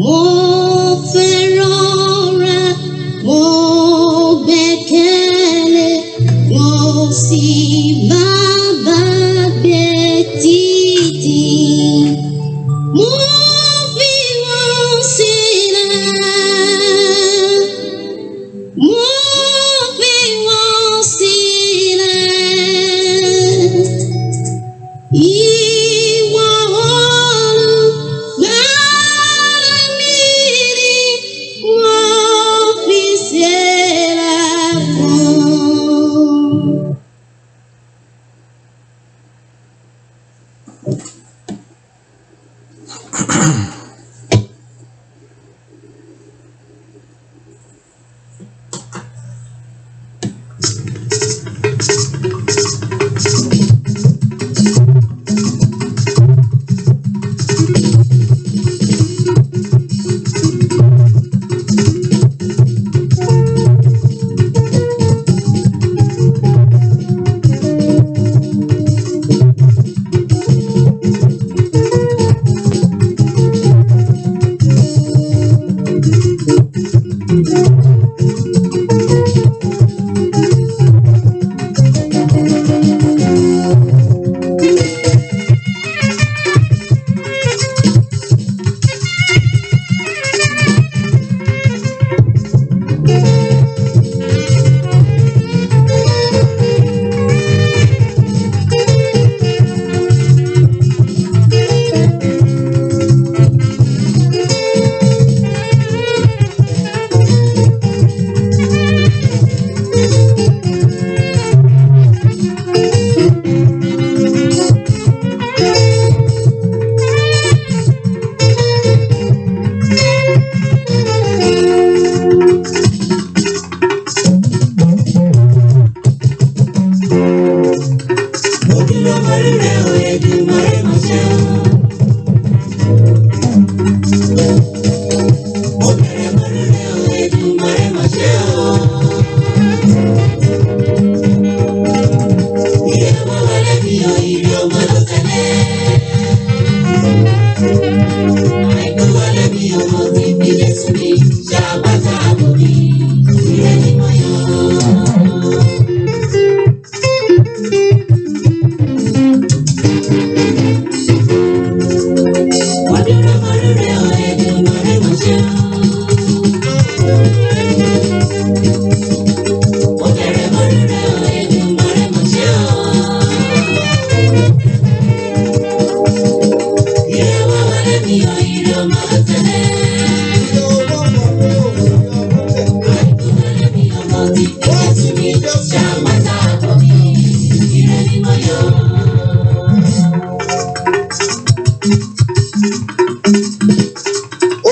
mo fẹ́ràn rẹ, mo gbẹ́kẹ̀lé, mo sì máa gbàgbé títí. Mo fi wọ́n sílẹ̀, mo fi wọ́n sílẹ̀. Ìwọ Olùgbàlà mi ni wọ́n fi sílẹ̀ fún.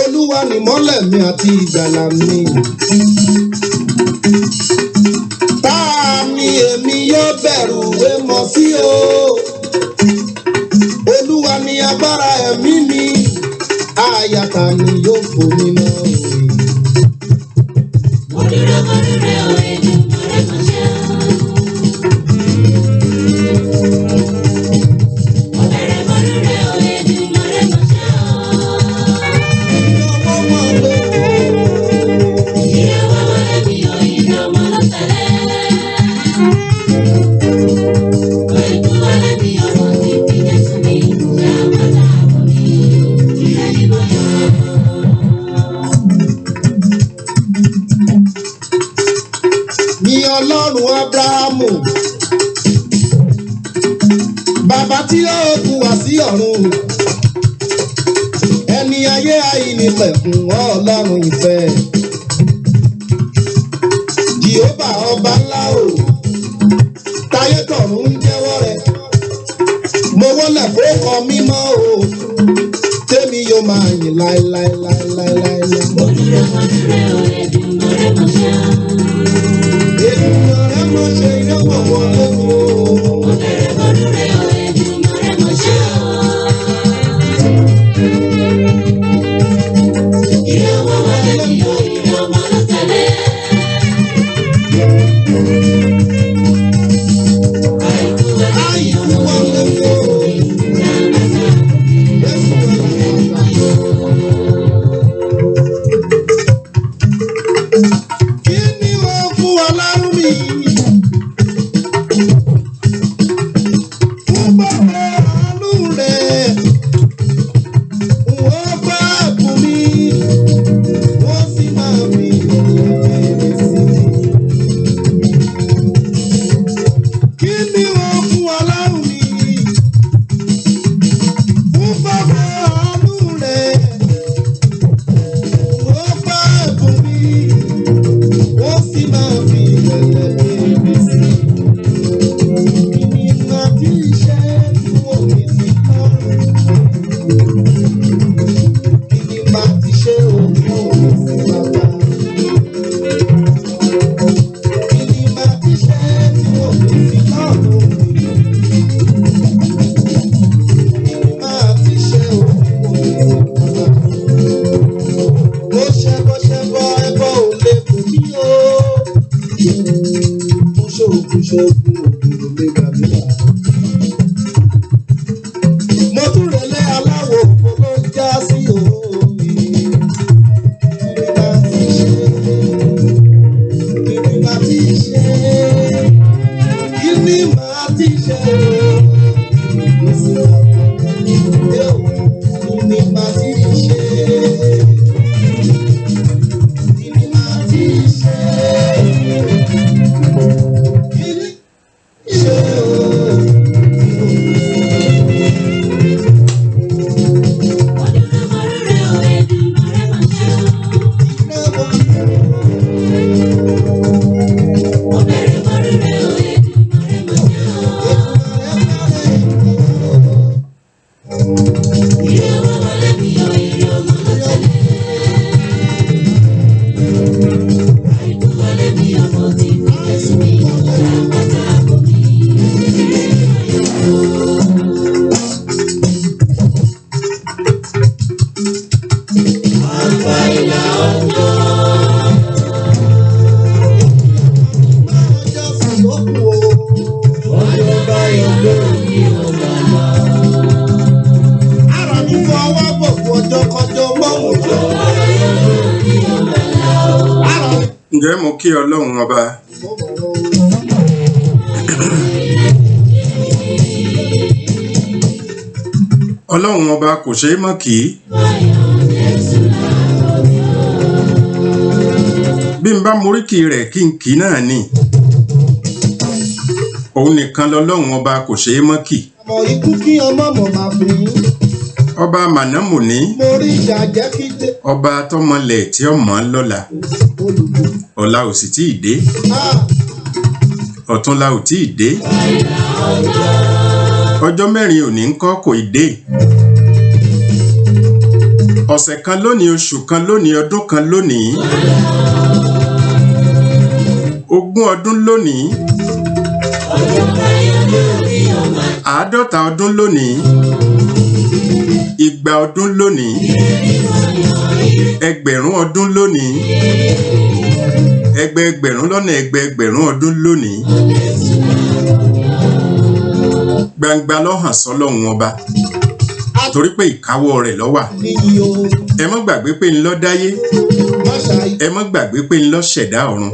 Olúwa ni ìmọ́lẹ̀ mi àti ìgbàlà mi. Ta ni èmi yóò bẹ̀rù èmọ̀ sí o? Olúwa ni agbára ẹ̀mí mi, àyà ta ni yóò fò mí mọ́? Mo dúró rẹ̀ o, Èdùmàrè máa ṣe o. Mo bẹ̀rẹ̀ mọ́nú rẹ̀ o, Èdùmàrè máa ṣe o. Ìrẹ̀wọ̀ wọlé mi o, ìrọ̀mọ́ ló tẹ̀lé. Òyìnbó wọlé mi o, mo ti fi Jésù mi, ṣé àpáta àbọ̀ mi, ìrẹ́ ni mo yọ. Ní Ọlọ́run Ábúráhámù, bàbá tí ó kú wá sí ọ̀run, ẹni ayé àìnípẹ̀kun Ọlọ́run ìfẹ́. Jèhófà ọba ńlá o, táyé tọ̀run ń jẹ́wọ́ rẹ̀. Mo wólẹ̀ fórúkọ mímọ́ o, tèmi yóò máa yìn láéláéláéláéláé. Mo dúró rẹ̀ o, Èdùmàrè máa ṣe o. Èdùmàrè máa ṣe ìrẹ́wọ̀n wọn lẹ́nu o. Mo bẹ̀rẹ̀ mọ́nú rẹ̀ o, Èdùmàrè máa ṣe o. Ìrẹ̀wọ̀ wọlé mi o, ìrọ̀mọ́ ló tẹ̀lé. Àìkú wọlé mi o, mo ti fi Jésù mi, ṣé àpáta àbọ̀ mi, ìrẹ́ ni mo yọ. Mo tún relé aláwọ̀ òfò ló ń já sí omi. Kí ni màá ti ṣe? Ǹjẹ́ mo kí Ọlọ́run ọba? Ọlọ́run ọba kò ṣe é mọ̀ kí. Bí n bá moríkì rẹ̀ kí n kí náà ni. Òun nìkan lọ́lọ́run ọba kò ṣe é mọ̀ kí. Ọmọ ikú kí ọmọ mọ̀ máa fi yín. Ọba mànámùní. Mo rí ìyá jẹ́ kí dé. Ọba tọmọlẹ̀ tí ọmọ lọ́la. Ọ̀la ò sì tíì dé. Ọ̀túnla ò tíì dé. Ọjọ́ mẹ́rin òní ńkọ́ kò ì dé. Ọ̀sẹ̀ kan lónìí, oṣù kan lónìí, ọdún kan lónìí. 20 ọdún lónìí. 50 ọdún lónìí. 100 ọdún lónìí. 1000 ọdún lónìí. Ẹgbẹẹgbẹ̀rún lọ́nà ẹgbẹẹgbẹ̀rún ọdún lónìí. Gbangba ló hàn sọ́lọ́run ọba. Torí pé ìkáwọ́ rẹ̀ ló wà. Ẹ má gbàgbé pé ńlọ dáyé. Ẹ má gbàgbé pé ńlọ ṣẹ̀dá ọ̀run.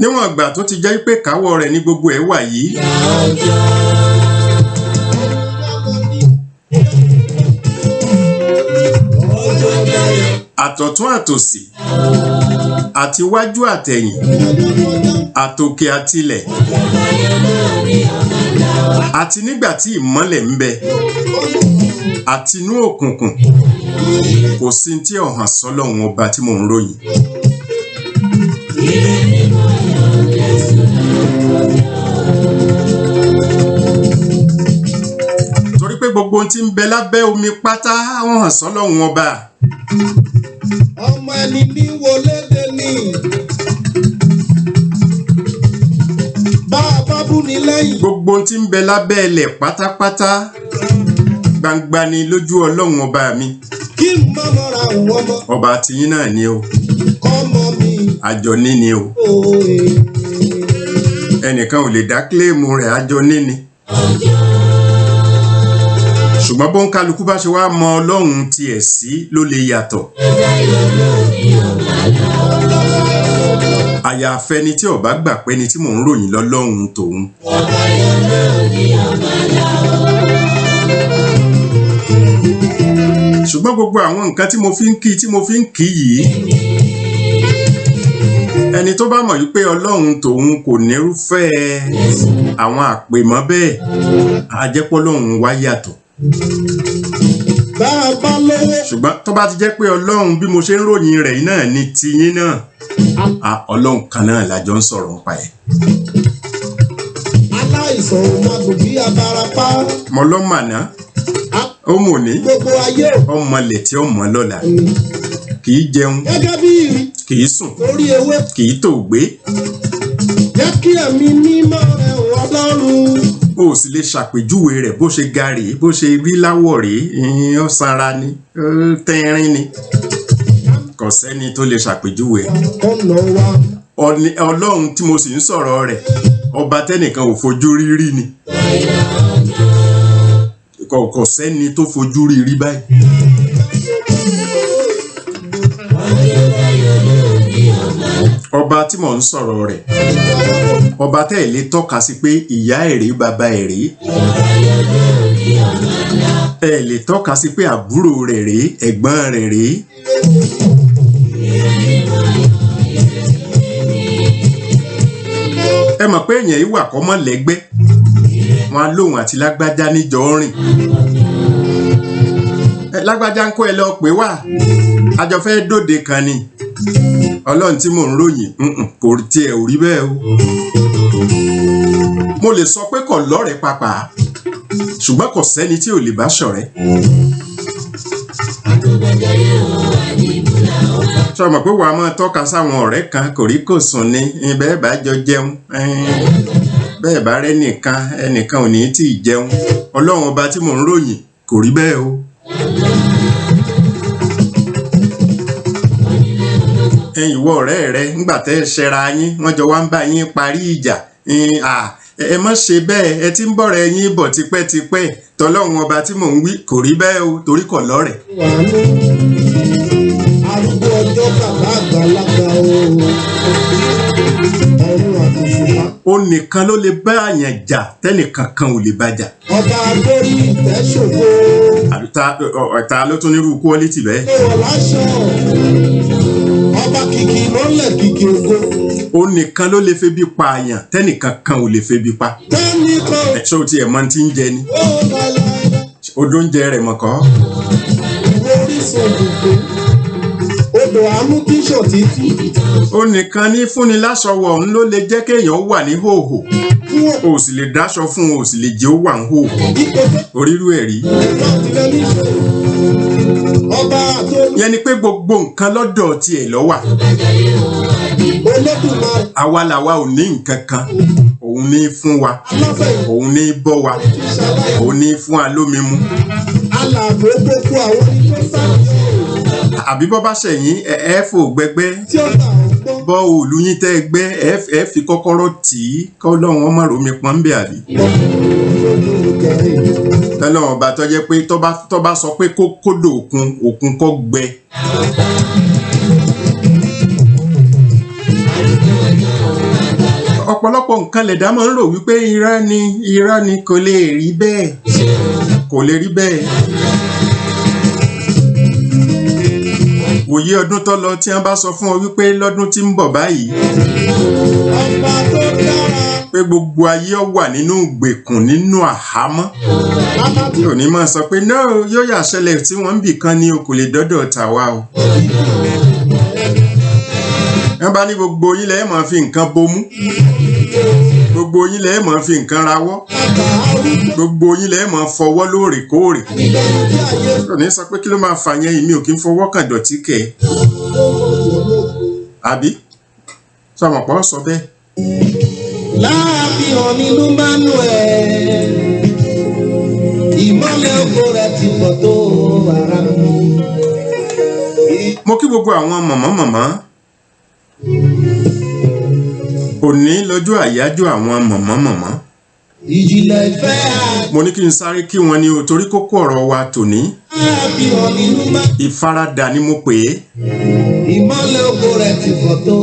Níwọ̀n ìgbà tó ti jẹ́ pé káwọ́ rẹ̀ ní gbogbo ẹ̀ wà yìí. Àtọ̀tún àtòsì, àtiwájú àtẹ̀yìn, àtòkè àtilẹ̀, àti nígbà tí ìmọ́lẹ̀ ń bẹ, àtinú òkùnkùn, kò sí tí ó hàn sọ́lọ́run ọba tí mò ń ròyìn. Torí pé gbogbo ohun tí ń bẹ lábẹ́ omi pátá wọ́n hàn sọ́lọ́run ọba. Ọmọ ẹni ní wọlédè ni. Bá a bá bú ni lẹ́yìn. Gbogbo ohun tí ń bẹ lábẹ́ ilẹ̀ pátápátá gbangba ni lójú Ọlọ́run ọba mi. Kí n má mọ́ra òun ọmọ. Ọba tiyín náà ni o. Kọ́mọ mi. Àjọ níni o. Ẹnìkan ò lè dá kílèmù rẹ̀ àjọ níni. Ṣùgbọ́n bó ń kálukú bá ṣe wá mọ Ọlọ́run tiẹ̀ sí ló lè yàtọ̀. Àyàfẹ́ni tí ó bá gbà pé ni tí mò ń ròyìn lọ́lọ́run tòun. Ṣùgbọ́n gbogbo àwọn nǹkan tí mo fi ń kí yìí, ẹni tó bá mọ̀ wípé Ọlọ́run tòun kò nírúfẹ́ àwọn àpèmọ́ bẹ́ẹ̀, á jẹ́ pé Ọlọ́run wá yàtọ̀. Ṣùgbọ́n tó bá ti jẹ́ pé Ọlọ́run bí mo ṣe ń ròyìn rẹ̀ yìí náà ni tiyín náà, Ọlọ́run kan náà la jọ ń sọ̀rọ̀ nípa ẹ̀. Aláìsàn ò máa gùn bí abarapá. Mo lọ́ màná, ó mò ní, ọmọlẹ̀ tí ó mọ̀ lọ́la, kì í jẹun, gẹ́gẹ́ bí kì í sùn, orí ewé, kì í tòògbé, kí ẹ̀mí mímọ́ rẹ ò Ọlọ́run. o sì lè ṣàpèjúwe rẹ̀ bó ṣe ga rèé bó ṣe rí láwọ̀ rèé ó sanra ni ó tẹ́rín ni kò sẹ́ni tó lè ṣàpèjúwe ọ̀nà wa. Ọlọ́run tí mo sì ń sọ̀rọ̀ rẹ̀ ọba tẹ́nìkan ò fojú rí rí ni kò sẹ́ni tó fojú rí rí báyìí. Ọba tí mò ń sọ̀rọ̀ rẹ̀ ọba tẹ́ ẹ̀ lè tọ́ka sí pé ìyá èrè bàbá èrè ẹ̀ lè tọ́ka sí pé àbúrò rẹ̀ rèé ẹ̀gbọ́n rẹ̀ rèé. Ẹ mọ̀ pé èèyàn yìí wà kọ́ mọ́ lẹ́gbẹ́ wọn á lóhùn àti lágbájá níjọ rìn lágbájá ń kó ẹ lọ pé wà àjọ fẹ́ dòde kan ni Ọlọ́run tí mò ń ròyìn kò tiẹ̀ ò rí bẹ́ẹ̀ o. Mo lè sọ pé kò lọ́rẹ̀ẹ́ pàpà ṣùgbọ́n kò sẹ́ni tí ò lè bá ṣọ̀rẹ́. Ṣé o mọ̀ pé wàá máa tọ́ka sáwọn ọ̀rẹ́ kan kò rí kò sùn ni bẹ́ẹ̀ bá jọ jẹun bẹ́ẹ̀ bá rẹ́ nìkan ẹnìkan ò ní tí ì jẹun. Ọlọ́run ọba tí mò ń ròyìn kò rí bẹ́ẹ̀ o. Ìwọ ọ̀rẹ́ rẹ ńgbà tẹ́ ẹ ṣẹra yín wọ́n jọ wá ń bá yín parí ìjà ẹ má ṣe bẹ́ẹ̀ ẹ ti ń bọ̀rẹ̀ yín bọ̀ tipẹ́tipẹ́ tọlọ́run ọba tí mò ń wí kò rí bẹ́ẹ̀ o torí kò lọ́rẹ̀. Arúgbó ọjọ́ bàbá àgbàlagbà o ọ̀run àtòṣùpá. Ó nìkan ló lè bá àyàn jà tẹ́nìkan kan ò lè bá jà. Ọba agbórí ìtẹ́ ṣògo. Ta ló tún nírú quality bẹ́ẹ̀. Ìwọ̀ láṣọ ọba kìkì mọ́lẹ̀ kìkì ògo. Ó nìkan ló lè febi pa àyàn tẹ́nìkan kan ò lè febi pa. Tẹ́nìkan. Ṣé o tiẹ̀ mọ tí ń jẹ ni? Ó lọ́la. Odó ń jẹ rẹ̀ mọ̀kọ́. Orísun òdòdó. Odò àánú tíṣọ̀ títí. Ó nìkan ní fúnni láṣọ wọ̀ ń ló lè jẹ́ kéèyàn wà ní hòhò. O sì lè dáṣọ fún o sì lè jẹ́ ó wà ń hòhò. Orírú ẹ̀ rí. Ọba àtó. Yẹn ni pé gbogbo nǹkan lọ́dọ̀ tiẹ̀ ló wà. Olódùmarè. Àwa làwa ò ní nǹkan kan. Òun ní fún wa. Òun ní bọ́ wa. Òun ní fún wa lómi mu. Alàgbé gbogbo àwọn oníṣẹ́ Àbí bọ́ bá ṣẹ̀yìn ẹ fò gbẹgbẹ́. tí ó tà ó gbọ́. Bọ́ òòlù yín tẹ́ gbẹ́ ẹ fi kọ́kọ́rọ́ tì í kọ́ lọ́wọ́n má romi pọ́n bẹ́ẹ̀ àbí. Tọ́lọ́wọ́n ọba tó jẹ́ pé tó bá sọ pé kó kódò òkun kó gbẹ. Ọ̀pọ̀lọpọ̀ nǹkan lẹ̀dá máa ń rò wípé irọ́ ni kò lè rí bẹ́ẹ̀ kò lè rí bẹ́ẹ̀. Wòye ọdún tó lọ tí wọ́n bá sọ fún ọ wípé lọ́dún tí ń bọ̀ báyìí Ọba tó dára. pé gbogbo ayé ọ wà nínú ìgbèkùn nínú àhámọ́ tí ò ní máa sọ pé no yóò yà ṣẹlẹ̀ tí wọ́n ń bì kan ní o kò lè dọ́dọ̀ tàwa o. Wọ́n bá ní gbogbo yín lẹ́ẹ̀ máa fi nǹkan bomú gbogbo yín lẹ́ẹ̀ máa fi nǹkan rawọ́ gbogbo yín lẹ́ẹ̀ máa fọwọ́ lóòrèkóòrè. Kò ní sọ pé kí ló máa fà yẹn èmi ò kí ń fọwọ́ kàn dọ̀tí kẹ̀ àbí sọmọpọ̀ sọ bẹ́ẹ̀. Láàbí hàn nínú Manuel. Ìmọ́lẹ̀ ògo rẹ̀ ti pọ̀ tó ara mi. Mo kí gbogbo àwọn mọ̀mọ́ òní lọ́jọ́ àyájọ́ àwọn mọ̀mọ́. Ìjìnlẹ̀ ìfẹ́ Mo ní kí n sáré kí wọn ní o torí kókó ọ̀rọ̀ wa tòní láàbí hàn nínú Manuel. ìfaradà ni mo pè é Ìmọ́lẹ̀ ògo rẹ̀ ti pọ̀ tó.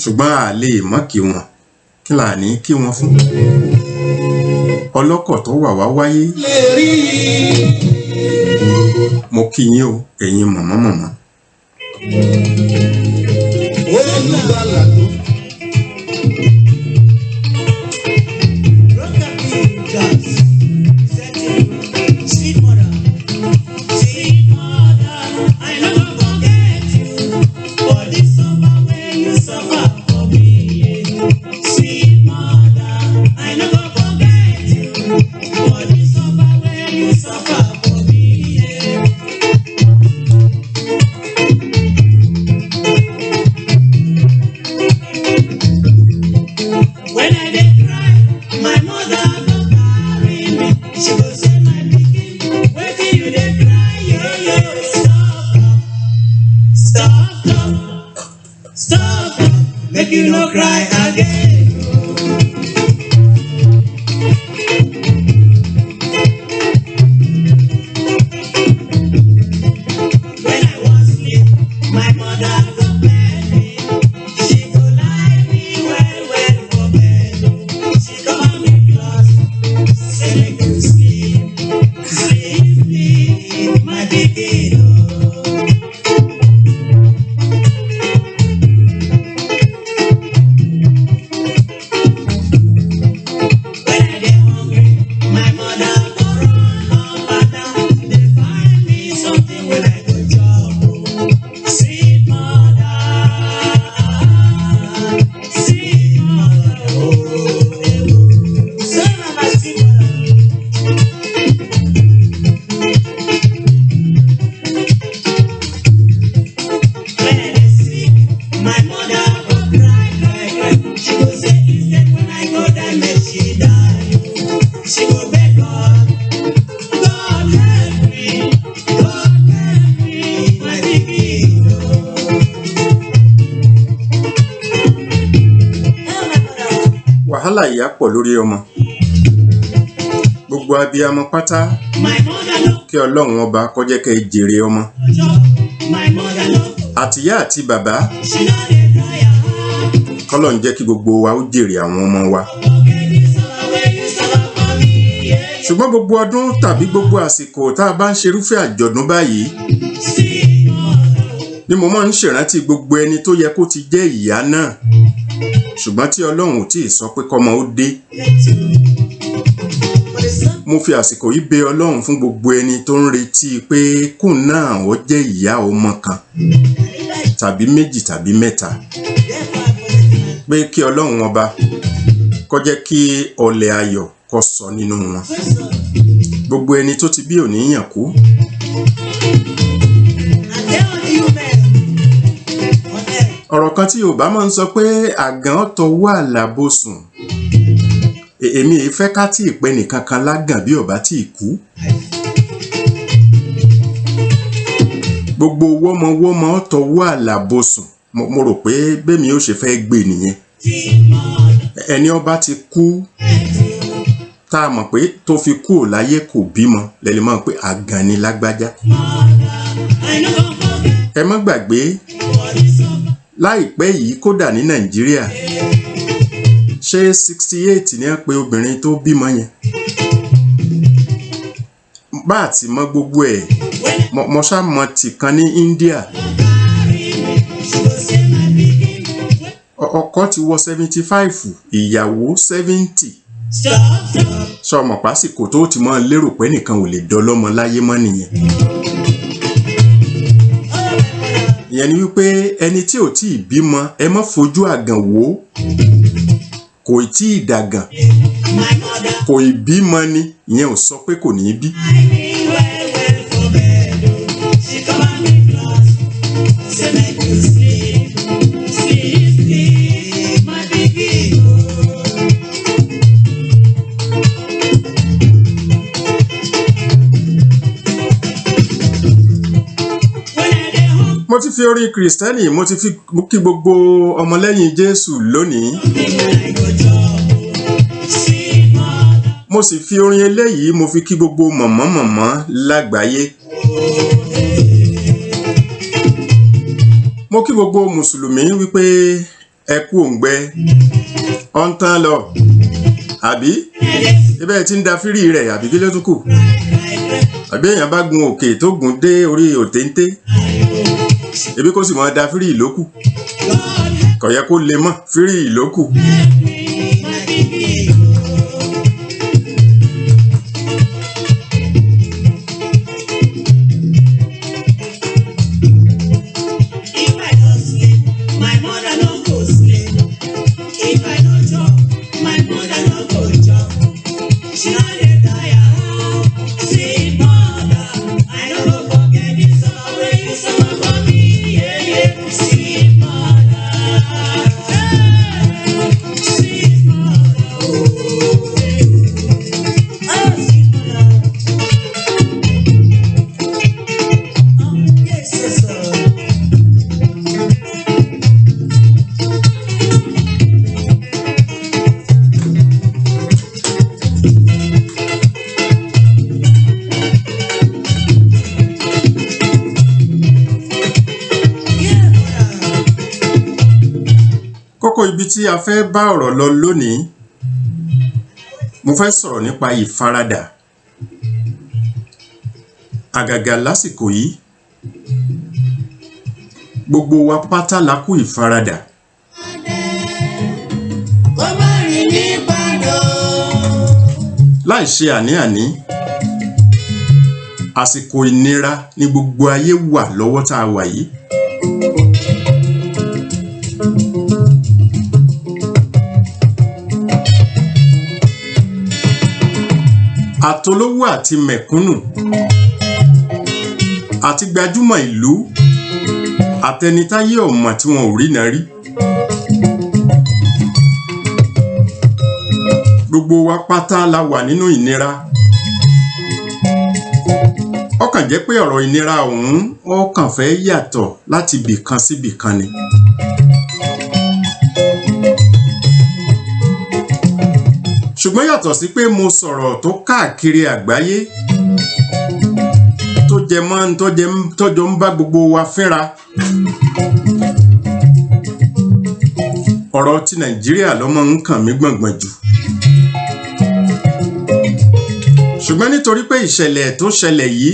ṣùgbọ́n a lè mọ́ kí wọn kí là ní kí wọn fún. Ọlọ́kọ̀ tó wà wá wáyé Lè rí mo kí yín o ẹ̀yin mọ̀mọ́. olùgbàlà tó. When I dey cry, my mother go carry me. She go say, my pikin, wetin you dey cry, yo yo? Stop, make you no cry again. When I was sleep, my mother go bed me. She go lie me well for bed. She cover me close, say make you sleep, my pikin. When I dey hungry, my mother go run up and down. Dey find me something wey I go chop. Sweet mother, oh. So na my sweet mother. When I dey sick, my mother go cry. She go say instead when I go die, make she die. She go beg God, God help me, my pikin. wàhálà ìyá pọ̀ lórí ọmọ. Gbogbo abiyamọ pátá My mother no kí Ọlọ́run ọba kó jẹ́ kẹ́ ẹ jèrè ọmọ. chop, my mother no, Àtìyá àti bàbá she no dey cry her heart. k'Ọlọ́run jẹ́ kí gbogbo wa ó jèrè àwọn ọmọ wa. Forget the suffer wey you suffer for me, yeah. Ṣùgbọ́n gbogbo ọdún tàbí gbogbo àsìkò tá a bá ń ṣerúfẹ́ àjọ̀dún báyìí Sweet mother, ni mo máa ń ṣèrántí gbogbo ẹni tó yẹ kó ti jẹ́ ìyá náà. Ṣùgbọ́n tí Ọlọ́run ò tíì sọ pé kọ́mọ ó dé. for the sun, Mo fi àsìkò yìí bẹ Ọlọ́run fún gbogbo ẹni tó ń retí pé kóun náà ó jẹ́ ìyá ọmọ kan tàbí méjì tàbí mẹ́ta. Pé kí Ọlọ́run ọba kó jẹ́ kí ọlẹ̀ ayọ̀ kó sọ nínú wọn. Gbogbo ẹni tó ti bí òní yàn kú. Ọ̀rọ̀ kan tí Yorùbá máa ń sọ pé àgàn tọwọ́ àlàbòsùn. Èmi èyí fẹ́ ká tí ìpẹ́ nìkan kan lágàn bí ọba tí ì kú. Gbogbo wọ́mọwọ́mọ tọwọ́ àlàbòsùn. Mo rò pé bẹ́mi ó ṣe fẹ́ gbé nìyẹn. Ẹni ọba ti kú tá a mọ̀ pé tó fi kú ò láyé kò bímọ lẹ́lẹ́ mọ̀ pé àgàn ni lágbájá. Ẹ má gbàgbé láìpẹ́ yìí kódà ní Nàìjíríà ṣé 68 ni a pè obìnrin tó bímọ yẹn. Bá àti mọ gbogbo ẹ̀ mo ṣá mọ tìkan ní India. Ọkọ ti wọ 75, ìyàwó 70. Sọmọ pásìkò tó ti mọ lérò pé nìkan ò lè dọlọ́mọ láyé mọ́ nìyẹn. Ìyẹn ni wípé ẹni tí ò tí ì bímọ ẹ má fojú àgàn wò ó. Kò tí ì dàgàn, kò ì bímọ ni, ìyẹn ò sọ pé kò ní bí. Mo ti fi orin Kristẹni mo ti fi kí gbogbo ọmọlẹ́yìn Jésù lónìí. Mo sì fi orin eléyìí mo fi kí gbogbo mọ̀mọ́ lágbàáyé. Mo kí gbogbo Mùsùlùmí wípé ẹ kú òǹgbẹ ọ ń tán lọ. Àbí ibẹ̀ tí ń da fírí rẹ̀ àbí kí ló tún kù. Àbí èèyàn bá gun òkè tó gùn dé orí òtéńté. Ebi kó sì mọ da fírí ìlókù. Kò yẹ kó lè mọ́ fírí ìlókù. ibi tí a fẹ́ bá ọ̀rọ̀ lọ lónìí, mo fẹ́ sọ̀rọ̀ nípa ìfaradà. Àgàgà lásìkò yìí, gbogbo wa pátá la kú ìfaradà. Láì ṣe àní-àní, àsìkò ìnira ni gbogbo ayé wà lọ́wọ́ tá a wà yìí. Àtolówó àti mẹ̀kúnnù, àti gbajúmọ̀ ìlú, àtẹnitáyé ọ̀mà tí wọn ò rí náà rí. Gbogbo wa pátá la wà nínú ìnira. Ó kàn jẹ́ pé ọ̀rọ̀ ìnira ọ̀hún ó kàn fẹ́ yàtọ̀ láti bìkan sí bìkan ni. Ṣùgbọ́n yàtọ̀ sí pé mo sọ̀rọ̀ tó káàkiri àgbáyé tó jẹ mọ́ tọ́jọ́ ń bá gbogbo wa fínra. Ọ̀rọ̀ ti Nàìjíríà lọ́mọ ń kàn mí gbọ̀ngbọ̀n jù. Ṣùgbọ́n nítorí pé ìṣẹ̀lẹ̀ tó ṣẹlẹ̀ yìí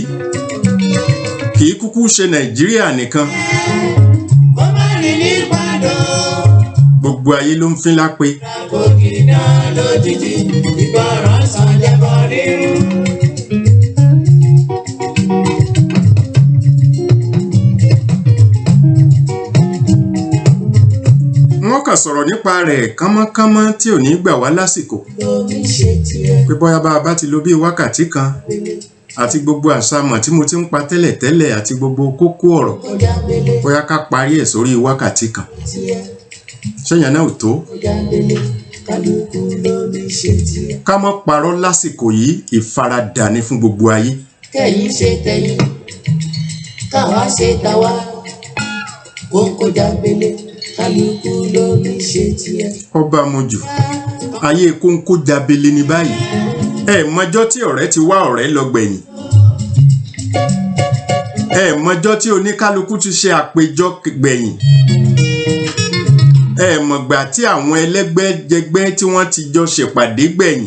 kì í kúkú ṣe Nàìjíríà nìkan. Gbogbo ayé ló ń fín lápé. Wọ́n kàn sọ̀rọ̀ nípa rẹ̀ kánmọ́kánmọ́ tí ò ní gbà wá lásìkò. Pé bóyá bá a bá ti lò bí wákàtí kan àti gbogbo àṣàmọ̀ tí mo ti ń pa tẹ́lẹ̀tẹ́lẹ̀ àti gbogbo kókó ọ̀rọ̀, bóyá ká parí ẹ̀ sórí wákàtí kan. Ṣẹ́yìn náà ò tó. Ká mọ́ parọ́ lásìkò yìí, ìfaradà ni fún gbogbo ayé. Kẹ́yìn ṣe tẹ̀yìn, káwa ṣe tàwa, kóńkó jábélé, kálukú ló ní ṣe tiẹ̀. Ọba mojú, ayé kóńkó jábélé ní báyìí. Ẹ mọjọ́ tí ọ̀rẹ́ ti wá ọ̀rẹ́ lọ gbẹ̀yìn. Ẹ mọjọ́ tí oníkálukú ti ṣe àpéjọ gbẹ̀yìn. Ẹ mọ̀gbà tí àwọn ẹlẹ́gbẹ́jẹgbẹ́ tí wọ́n ti jọ ṣèpàdé gbẹ̀yìn.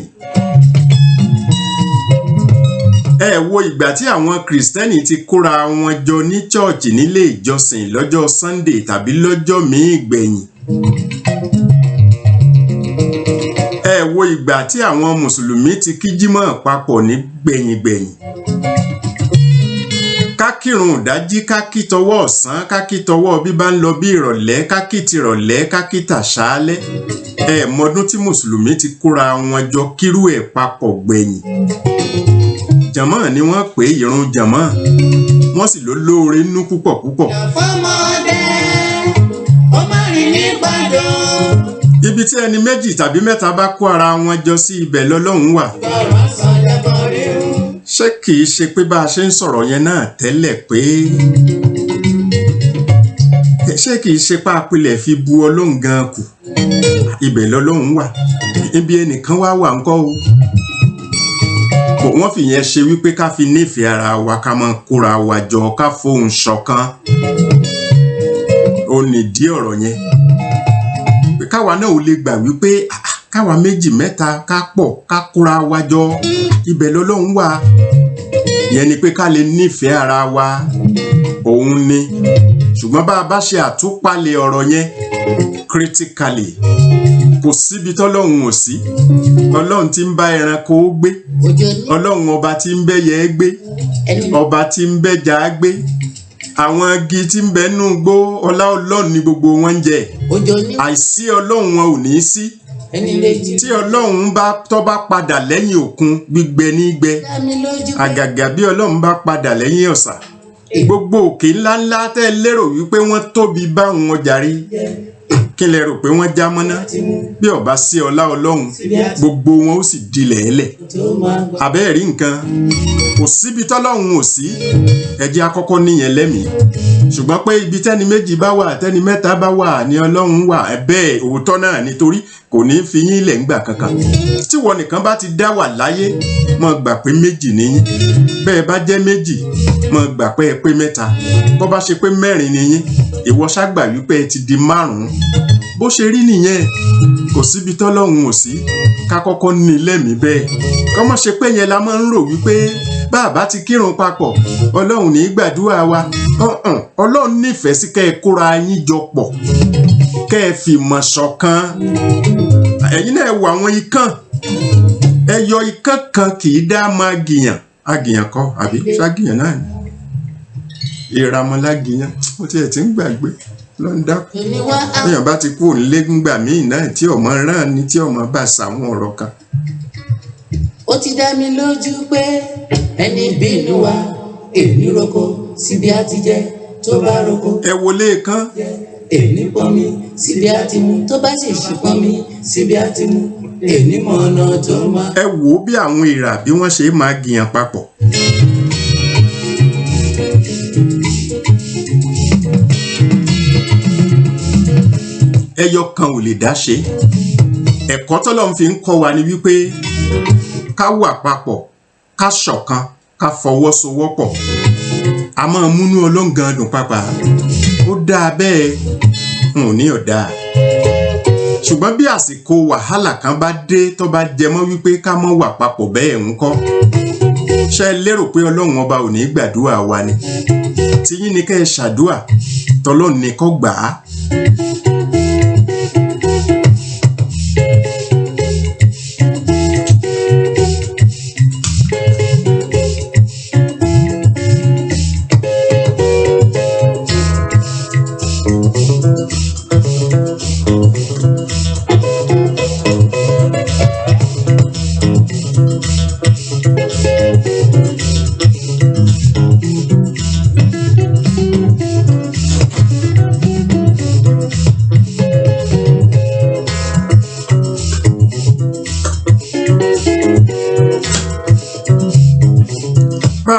Ẹ wo ìgbà tí àwọn Kìrìsìtẹ́nì ti kóra wọn jọ ní chọ́ọ̀chì nílé ìjọsìn lọ́jọ́ Sunday tàbí lọ́jọ́ míì gbẹ̀yìn. Ẹ wo ìgbà tí àwọn Mùsùlùmí ti kí jímọ̀ papọ̀ ní gbẹ̀yìngbẹ̀yìn. Ká kírun ìdájí, ká kí tọwọ́ ọ̀sán, ká kí tọwọ́ bí bá ń lọ bí ìrọ̀lẹ́, ká kí tìrọ̀lẹ́, ká kí tàṣálẹ́. Ẹ mọdún tí Mùsùlùmí ti kóra wọn jọ kírú ẹ̀ papọ̀ gbẹ̀yìn. Jàmọ́ ni wọ́n pè ìrun jàmọ́, wọ́n sì ló lóore nú púpọ̀ púpọ̀. Ibi tí ẹni méjì tàbí mẹ́ta bá kó ara wọn jọ sí, ibẹ̀ lọ́lọ́run wà. Ṣé kìí ṣe pé bá a ṣe ń sọ̀rọ̀ yẹn náà tẹ́lẹ̀ pé ṣé kìí ṣe pé apilẹ̀ fi bu Ọlọ́run gan kù? Ibẹ̀ lọ́lọ́run wà. Ibi ẹnìkan wá wà ńkọ́ o. Wọ́n fi yẹn ṣe wípé ká fi nífẹ̀ẹ́ ara wa, ká máa kóra wa jọ, ká fohùn ṣọ̀kan. Ó nìdí ọ̀rọ̀ yẹn. Pé káwa náà ò lè gbà wípé káwa méjì mẹ́ta ká pọ̀ ká kóra wa jọ, ibẹ̀ lọ́lọ́run wà. Ìyẹn ni pé ká lè nífẹ̀ẹ́ ara wa, òun ni. Ṣùgbọ́n bá a bá ṣe àtúpalẹ̀ ọ̀rọ̀ yẹn critically, kò síbi tọ́lọ́run ò sí. Ọlọ́run tí ń bá ẹranko gbé, Ọlọ́run ọba tí ń bẹ́yẹ gbé, ọba tí ń bẹ́ja gbé, àwọn igi tí ń bẹ́nú gbó, ọlá Ọlọ́run ni gbogbo wọn ń jẹ. Àìsí Ọlọ́run wọn ò ní sí. Tí Ọlọ́run tó bá padà lẹ́yìn òkun, gbígbẹ ní gbẹ. Àgàgà bí Ọlọ́run bá padà lẹ́yìn ọ̀sà, gbogbo òkè ńláńlá tẹ́ lérò wípé wọ́n tóbi báwọn ọjàrí, kí lẹ rò pé wọ́n já mọ́ná? Bí ó bá sí ọlá Ọlọ́run, gbogbo wọn ó sì dilẹ̀ ẹlẹ̀. Àbẹ́ẹ̀ rí nǹkan, kò síbi tọ́lọ́run ò sí. Ẹ jẹ́ á kọ́kọ́ níyẹn lẹ́mìí. Ṣùgbọ́n pé ibi tẹ́ni méjì bá wà, tẹ́ni mẹ́ta bá wà ní Ọlọ́run wà, bẹ́ẹ̀ òótọ́ náà nítorí kò ní fi yín lẹ̀ ńgbà kankan. Tí wọ́n nìkan bá ti dá wà láyé, mọ̀ gbà pé méjì níyín. Bẹ́ẹ̀ bá jẹ́ méjì, mọ̀ gbà pé ẹ pé mẹ́ta. Bó bá ṣe pé mẹ́rin níyín, ìwọ ṣá gbà wípé ẹ ti di márùn-ún. bó ṣe rí nìyẹn kò síbi tọ́lọ́run ò sí ká kọ́kọ́ ní lẹ́mìí bẹ́ẹ̀ kọ́ mọ́ ṣe pé yẹn la máa ń rò wípé bàbá ti kírun papọ̀ ọlọ́run ní gbàdúrà wa ọlọ́run nífẹ̀ẹ́ sí kẹ́ ẹ kóra yín jọ pọ̀ kẹ́ ẹ fìmọ̀ ṣọ̀kan ẹ̀yin náà wọ àwọn ikán ẹyọ ikán kan kì í dá máa gìyàn agìyàn kọ́ àbí ságìyàn náà ni ìràmọ́lágìyàn ó tiẹ̀ ti ń gbàgbé ló ń dákú èèyàn bá ti kú òǹlé ńgbà míì náà tí ọmọ rán ni tí ọmọ bá ṣàwọn ọ̀rọ̀ kan. ó ti dá mi lójú pé ẹni bínú wa èmi roko síbi àti jẹ tó bá roko. ẹ wọlé kan. èmi pọn mi síbi àti mu tó bá sì ṣì pọn mi síbi àti mu èmi mọ ọ̀nà tó máa. ẹ wò ó bí àwọn ìrà bí wọ́n ṣe máa gìyàn papọ̀. ẹyọ kan ò lè dá ṣe ẹ̀kọ́ tọ́lọ́run fi ń kọ́ wa ni wípé ká wà papọ̀ ká ṣọ̀kan ká fọwọ́sowọ́pọ̀ a máa múnú ọlọ́ngàn dùn pápá ó dáa bẹ́ẹ̀ n ò ní ọ̀dà ṣùgbọ́n bí àsìkò wàhálà kan bá dé tó bá jẹmọ́ wípé ká mọ́ wà papọ̀ bẹ́ẹ̀ ń kọ́ ṣé ẹ lérò pé ọlọ́run ọba ò ní gbàdúrà wa ni tiyín ni kẹ́ ẹ ṣàdúà tọ́lọ́run ni kó gbà á.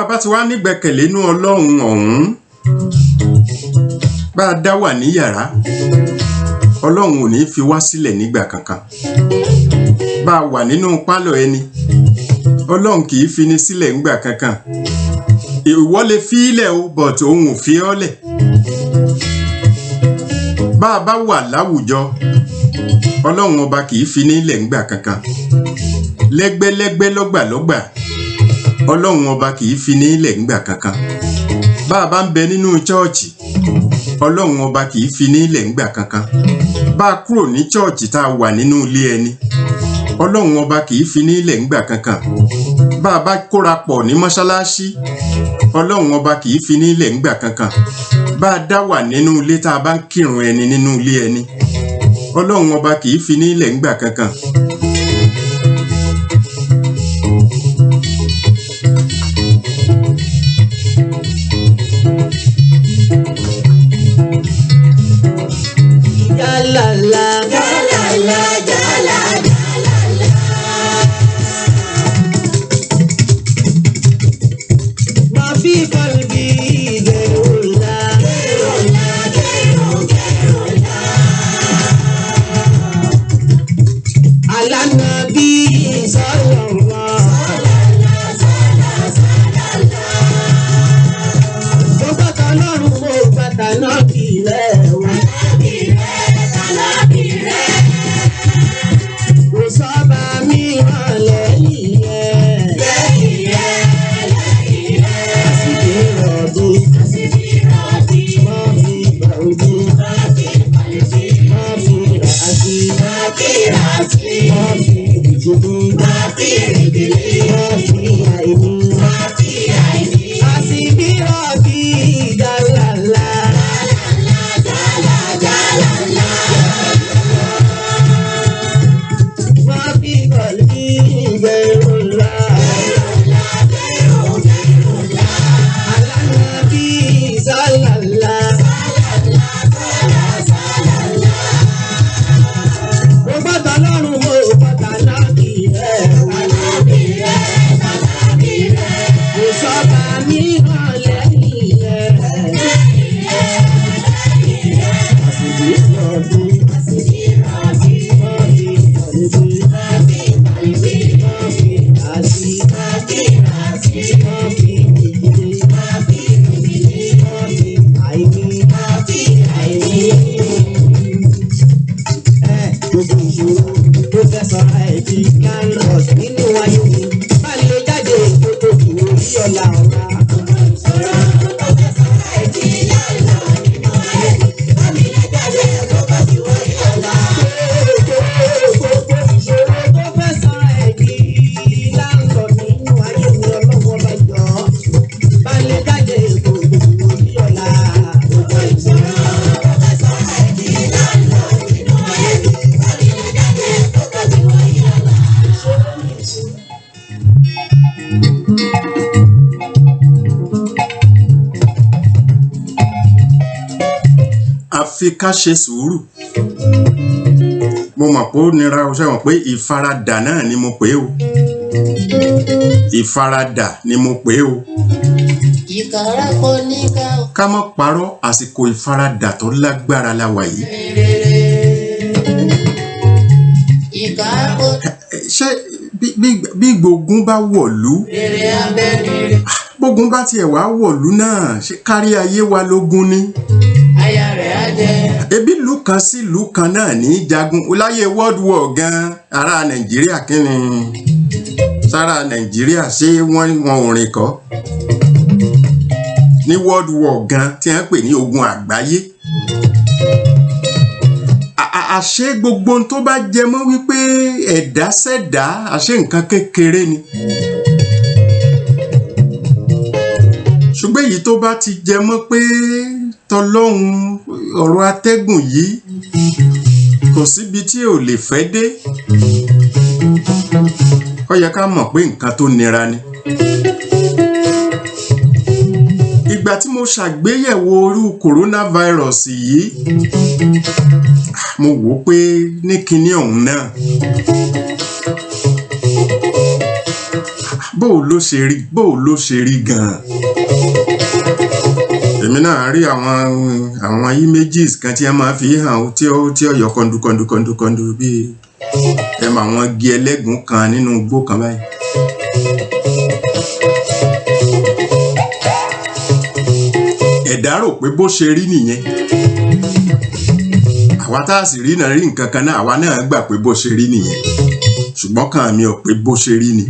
bá ti wá nígbẹ́kẹ̀lé nínú ọlọ́run ọ̀hún bá a dá wà ní yàrá ọlọ́run ò ní fi wá sílẹ̀ nígbà kankan bá a wà nínú pálọ̀ ẹni ọlọ́run kì í fi ní sílẹ̀ nígbà kankan ìwọ lè fi ilẹ̀ o but òun ò fi ọ́ lẹ̀ bá a bá wà láwùjọ ọlọ́run ọba kì í fi nílẹ̀ nígbà kankan lẹ́gbẹ́lẹ́gbẹ́ lọ́gbàlọ́gbà ọlọ́run ọba kì í fi nílẹ̀ nígbà kankan bá a bá ń bẹ nínú chọ́ọ̀chì ọlọ́run ọba kì í fi nílẹ̀ nígbà kankan bá a kúrò ní chọ́ọ̀chì tá a wà nínú ilé ẹni ọlọ́run ọba kì í fi nílẹ̀ nígbà kankan bá a bá kóra pọ̀ ní mọ́ṣáláṣí ọlọ́run ọba kì í fi nílẹ̀ nígbà kankan bá a dá wà nínú ilé tá a bá ń kírun ẹni nínú ilé ẹni ọlọ́run ọba kì í fi nílẹ̀ nígbà kankan. Jalala, jalala, jalala, ma fi qalbi gayrullah, ala nabi sallallahu. Mo bàtà lọ́rùn, mo bàtà náà kì í lẹ́wọ̀n. àfi ká ṣe sùúrù. Mo mọ̀ pé ó nira o, ṣé mọ̀ pé ìfaradà náà ni mo pè é o. Ìfaradà ni mo pè é o. Ìkàrà kò ní ká o. Ká má parọ́, àsìkò ìfaradà tó lágbára la wà yìí. Ìkàrà kò. Ṣé bí gbógun bá wọ̀lú, Rere abẹ́rẹ́. gbógun bá tiẹ̀ wá wọ̀lú náà, ṣé kárí ayé wa lógún ni? Aya rẹ̀ á jẹ́. Ebi ìlú kan sí ìlú kan náà ní jagun. Láyé World War gan, ará Nàìjíríà kí ni? Sára Nàìjíríà ṣé wọ́n ò rìn kọ́? Ní World War gan tí wọ́n pè ní ogun àgbáyé. Àṣé gbogbo tó bá jẹ mọ́ wípé ẹ̀dá ṣẹ̀dá, àṣé nǹkan kékeré ni. Ṣùgbọ́n èyí tó bá ti jẹ mọ́ pé tọlọ́hun ọ̀rọ̀ atẹ́gùn yìí kò síbi tí ò lè fẹ́ dé. Ó yẹ ká mọ̀ pé nǹkan tó nira ni. Ìgbà tí mo ṣàgbéyẹ̀wò irú coronavirus yìí, mo wò pé ní kinní ọ̀hún náà, bóò ló ṣe rí gan-an. Èmi náà rí àwọn images kan tí ẹ máa fi hàn tí ó yọ kọndukọndu bí ẹ mọ àwọn igi ẹlẹ́gùn kan nínú igbó kan báyìí. Ẹ̀dá rò pé bó ṣe rí nìyẹn. Àwa tá a sì rí náà rí nǹkan kan náà, àwa náà gbà pé bó ṣe rí nìyẹn. Ṣùgbọ́n kàn mí ò pé bó ṣe rí ni.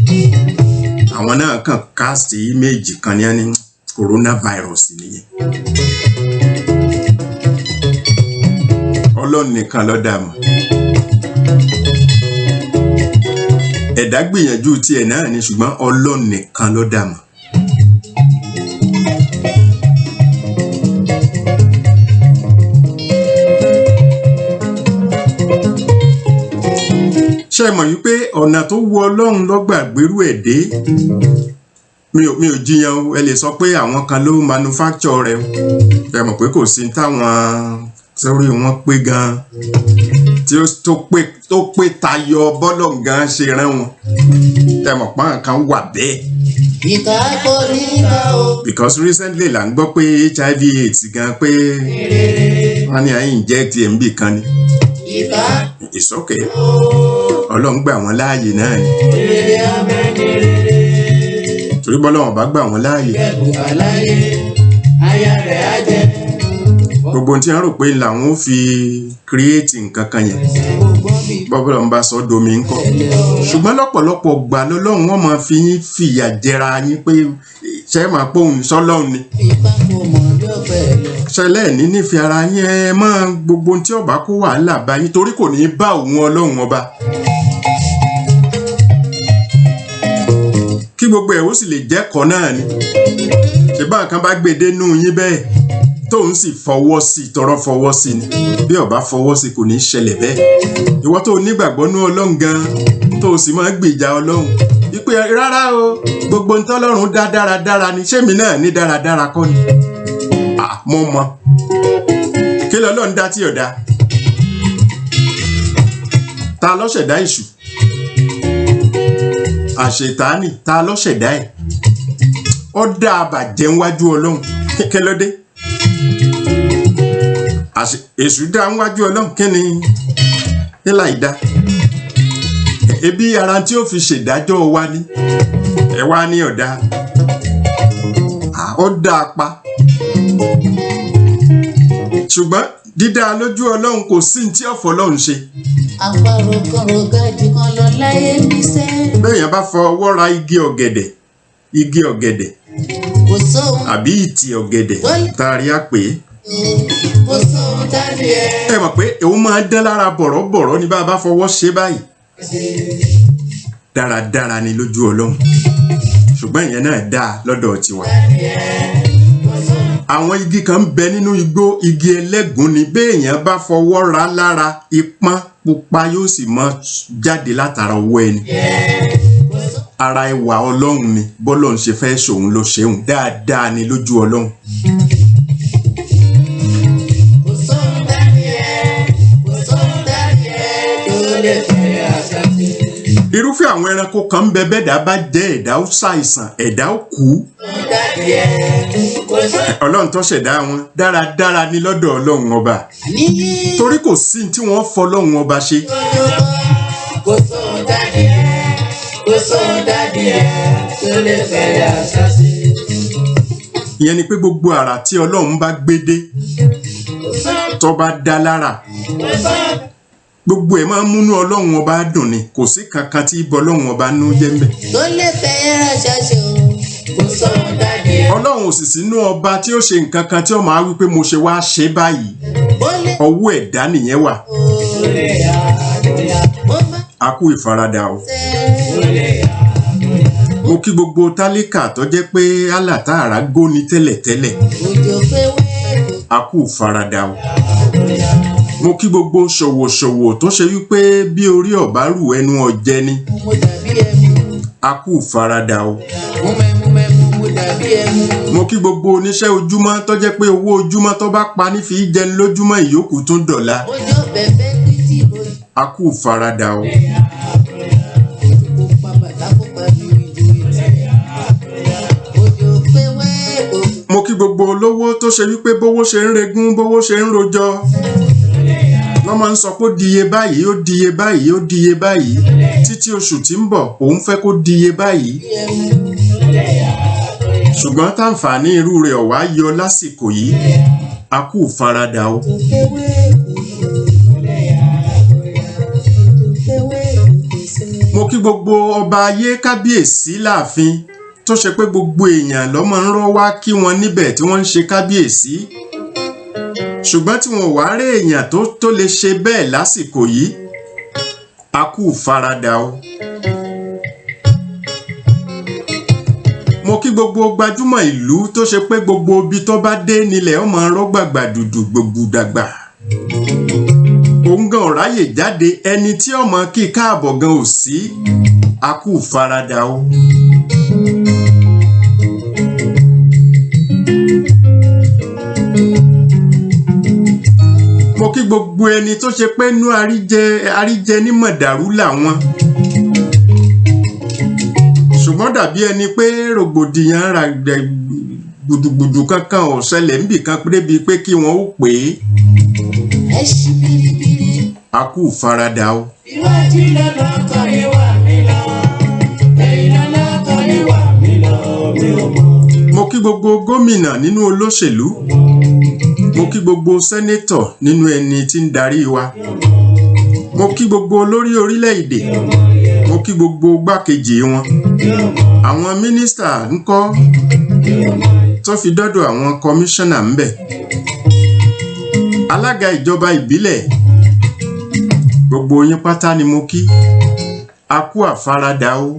Àwọn náà kàn cast image kan ní ẹni coronavirus nìyẹn. Ọlọ́run nìkan ló dá mọ̀. Ẹ̀dá gbìyànjú tiẹ̀ náà ni, ṣùgbọ́n Ọlọ́run nìkan ló dá mọ̀. Ṣé ẹ mọ̀ wípé ọ̀nà tó wu Ọlọ́run ló gbàgbérú ẹ̀ dé? Mi ò jiyàn o, ẹ lè sọ pé àwọn kan ló manufacture rẹ̀. Ẹ mọ̀ pé kò sí táwọn sórí wọn pé gan tí tó pé tayọ bọ́lọ̀ gan ṣe rán wọn. Ẹ mọ̀ pé àwọn kan wà bẹ́ẹ̀. Ìkàrà kò ní ká o. Because recently là ń gbọ́ pé HIV/AIDS gan pé wọ́n ní à ń inject MB kan ni. Ìkàrà. It's okay. Ọlọ́run gbà wọ́n láàyè náà ni. Rere abẹ́rẹ́. Torí bọ́lọ́run bá gbà wọ́n láàyè. Ẹ̀bùn àláyé. Aya rẹ̀ á jẹ́. Gbogbo tí wọ́n rò pé làwọn ó fi create nǹkan kan yẹn. Bọ́lọ́run bá sọ domi ńkọ́. Ṣùgbọ́n lọ́pọ̀lọpọ̀ gbà lọ́lọ́run wọ́n máa fi yín fìyà jẹra yín pé ṣe máa pòun sọ́lọ́run ni. Ìpá kò mọ̀ lọ́pẹ̀ lọ. Ṣẹlẹ̀ ní nífẹ̀ẹ́ ara yín ẹ máa gbogbo tí ọba kó wàhálà bá yín torí kò ní bá òun Ọlọ́run ọba. Kí gbogbo ẹ̀ ó sì lè jẹ́kọ̀ọ́ náà ni. Ṣé bá nǹkan bá gbèdé nú yín bẹ́ẹ̀ tóun sì fọwọ́ sí tọrọ fọwọ́ sí ni. Bí ọba fọwọ́ sí kò ní ṣẹlẹ̀ bẹ́ẹ̀. Ìwọ tó nígbàgbọ́ nú Ọlọ́run gan tó sì máa gbèjà Ọlọ́run. Ìpè rárá o, gbogbo ń tọ́lọ́run dá dáradára ni, ṣé mi náà ní dáradára kọ́ ni? Mo mọ̀. Kí lọ́lọ́run dá tí ò dá? Ta ló ṣẹ̀dá èṣù? Àṣetánì ta ló ṣẹ̀dá ẹ̀? Ó dá àbàjẹ́ níwájú Ọlọ́run. Kí ló dé? Èṣù dá níwájú Ọlọ́run kí ni? Kí láì dá? Ebi ara tí ó fi ṣèdájọ́ wa ni. Ẹ wá ní ọ̀dá. Ó dá apá. Ṣùgbọ́n dídá lójú Ọlọ́run kò sí tí ọ̀fọ̀ Ọlọ́run ṣe. Àparò kan ò ga jù kan lọ láyé níṣẹ́. Béèyàn bá fọwọ́ ra igi ọ̀gẹ̀dẹ̀ Kò sóhun. àbí ìtì ọ̀gẹ̀dẹ̀ tàrí àpè. Kò sóhun tàbí ẹ. Ẹ mọ̀ pé òun máa dán lára bọ̀rọ̀bọ̀rọ̀ ní bá a bá fọwọ́ ṣe báyìí. Dáradára ni lójú Ọlọ́run. Ṣùgbọ́n ìyẹn náà dáa lọ́dọ̀ tiwa. Àwọn igi kan ń bẹ nínú igbó, igi ẹlẹ́gùn ni béèyàn bá fọwọ́ ra lára ipọ́n pupa yóò sì mọ́ jáde látara ọwọ́ ẹni. Ara ẹwà Ọlọ́run ni bọ́lọ́run ṣe fẹ́ ṣòun ló ṣeun dáadáa ni lójú Ọlọ́run. Kò sóhun tàbí lè fẹ́ àṣàṣe. irúfẹ́ àwọn ẹranko kan ń bẹ bẹ́ẹ̀dá bá jẹ́ ẹ̀dá ó ṣàìsàn ẹ̀dá ó kú Dádì ẹ̀ kò sọ. ọlọ́run tó ṣẹ̀dá wọn dáradára ní lọ́dọ̀ ọlọ́run ọba Níyí torí kò sí tí wọ́n fọlọ́run ọba ṣe kò sọ dádì ẹ̀ kò sọ dádì ẹ̀ tó lè fẹ́ àṣàṣe. ìyẹn ni pé gbogbo àrà tí ọlọ́run bá gbé dé tó bá dá lára gbogbo ẹ̀ máa ń múnú ọlọ́run ọba dùn ni kò sí kankan tí ibọ ọlọ́run ọba nú jẹ́ ńbẹ̀ Tó lè fẹ́ àṣàṣe o kò sọ dádì ẹ̀. ọlọ́run ò sì sínú ọba tí ó ṣe nǹkan kan tí ó máa wí pé mo ṣe wá ṣe báyìí Ó lè ọwọ́ ẹ̀dá nìyẹn wà ó lè yá ó bá a kú ìfaradà o tẹ́. mo kí gbogbo tálíkà tó jẹ́ pé alátàárá góni tẹ́lẹ̀tẹ́lẹ̀ Òjò pé wẹ́ẹ̀kọ́. a kú ìfaradà o mo kí gbogbo ṣòwòṣòwò tó ṣe wípé bí orí ọ̀bá rù ẹnu ọ̀jẹ̀ ni Mo dàbí ẹmu. a kú ìfaradà o Mo mẹ́mu mo dàbí ẹmu. mo kí gbogbo oníṣẹ́ ojúmọ́ tó jẹ́ pé owó ojúmọ́ tó bá pa ní fi jẹun lójúmọ́ ìyókù tún dọ̀la Mo jọ bẹ̀bẹ̀ títí mo a kú ìfaradà o kò pa bàtà kó pa bí ìjò ìtì. Òjò pé wẹ́ẹ̀kọ́. mo kí gbogbo olówó tó ṣe wípé bówó ṣe ń regún bówó ṣe ń rojọ́ wọ́n máa ń sọ pé ó diye báyìí ó diye báyìí ó diye báyìí títí oṣù tí ń bọ̀ òun fẹ́ kó diye báyìí ṣùgbọ́n táǹfààní irú rẹ̀ ọ̀wá yọ lásìkò yìí a kú ìfaradà o mo kí gbogbo ọba ayé kábíyèsí láàfin tó ṣe pé gbogbo èèyàn ló máa ń rọ́ wá kí wọn níbẹ̀ tí wọ́n ń ṣe kábíyèsí ṣùgbọ́n tí wọn ò wá rí èèyàn tó lè ṣe bẹ́ẹ̀ lásìkò yìí a kú ìfaradà o mo kí gbogbo gbajúmọ̀ ìlú tó ṣe pé gbogbo ibi tó bá dé nílẹ̀ ó máa ń rọ́ gbàgbà dùdù gbogbo dàgbà òun gan ò ráyè jáde ẹni tí ọmọ kí káàbọ̀ gan ò sí a kú ìfaradà o mo kí gbogbo ẹni tó ṣe pé nú àríjẹ ní mọ̀dàrú làwọn ṣùgbọ́n dàbí ẹni pé rògbòdìyàn ra gbùdùgbùdù kankan ò ṣẹlẹ̀ níbìkan débi pé kí wọ́n ó pè é Ẹ ṣí biribiri. a kú ìfaradà o Iwájú lọ́nà kan ní wà mí lọ. Ẹ̀yìn lọ́nà kan ní wà mí lọ. Mi ò mọ̀. mo kí gbogbo gómìnà nínú olóṣèlú mo kí gbogbo sẹ́nétọ̀ nínú ẹni tí ń darí wa mo kí gbogbo olórí orílẹ̀-èdè mo kí gbogbo gbákejì wọn àwọn mínísítà ńkọ́ tó fi dọ́dọ̀ àwọn kọmíṣánná ńbẹ̀ alága ìjọba ìbílẹ̀ gbogbo yín pátá ni mo kí a kú àfaradà o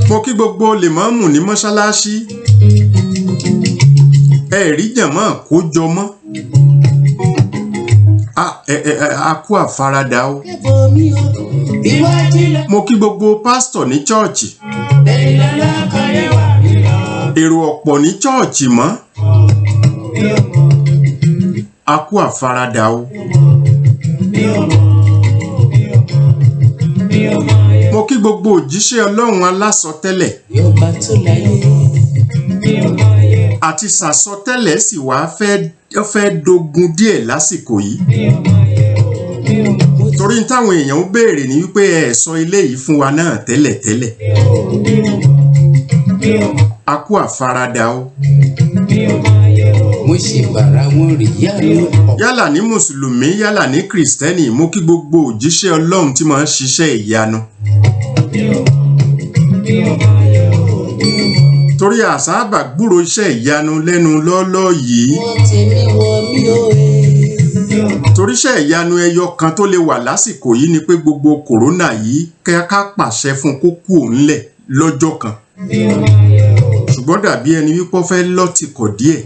mo kí gbogbo lèmọ́mù ní mọ́ṣáláṣí ẹ rí jàmọ́ kó jọ mọ́ a kú àfaradà o Ẹ̀bọ̀ mi o. Iwájú lọ. mo kí gbogbo pásítọ̀ ní chọ́ọ̀chì Ẹ̀yìn lọ́nà kan ní wà mí lọ. èrò ọ̀pọ̀ ní chọ́ọ̀chì mọ́ a kú àfaradà o mo kí gbogbo òjíṣẹ́ ọlọ́run alásọtẹ́lẹ̀ Yọba tó láyé. àti sàsọtẹ́lẹ̀ sì wá fẹ́ dogun díẹ̀ lásìkò yìí torí táwọn èèyàn ń béèrè ní wípé ẹ sọ ilé yìí fún wa náà tẹ́lẹ̀tẹ́lẹ̀ a kú àfaradà o Mo ṣe bàrà wọn rí yá lọ. yálà ní mùsùlùmí yálà ní kìrìsìtẹ́nì mo kí gbogbo òjíṣẹ́ ọlọ́run tí máa ń ṣiṣẹ́ ìyanu torí àsáàbà gbúrò iṣẹ́ ìyanu lẹ́nu lọ́ọ́lọ́ yìí Wọ́n tèmi wọ mí o torí iṣẹ́ ìyanu ẹyọ kan tó lè wà lásìkò yìí ni pé gbogbo kòrónà yìí ká pàṣẹ fún kó kú òǹlẹ̀ lọ́jọ́ kan ṣùgbọ́n dàbí ẹni wípé ó fẹ́ lọ́tìkọ̀ díẹ̀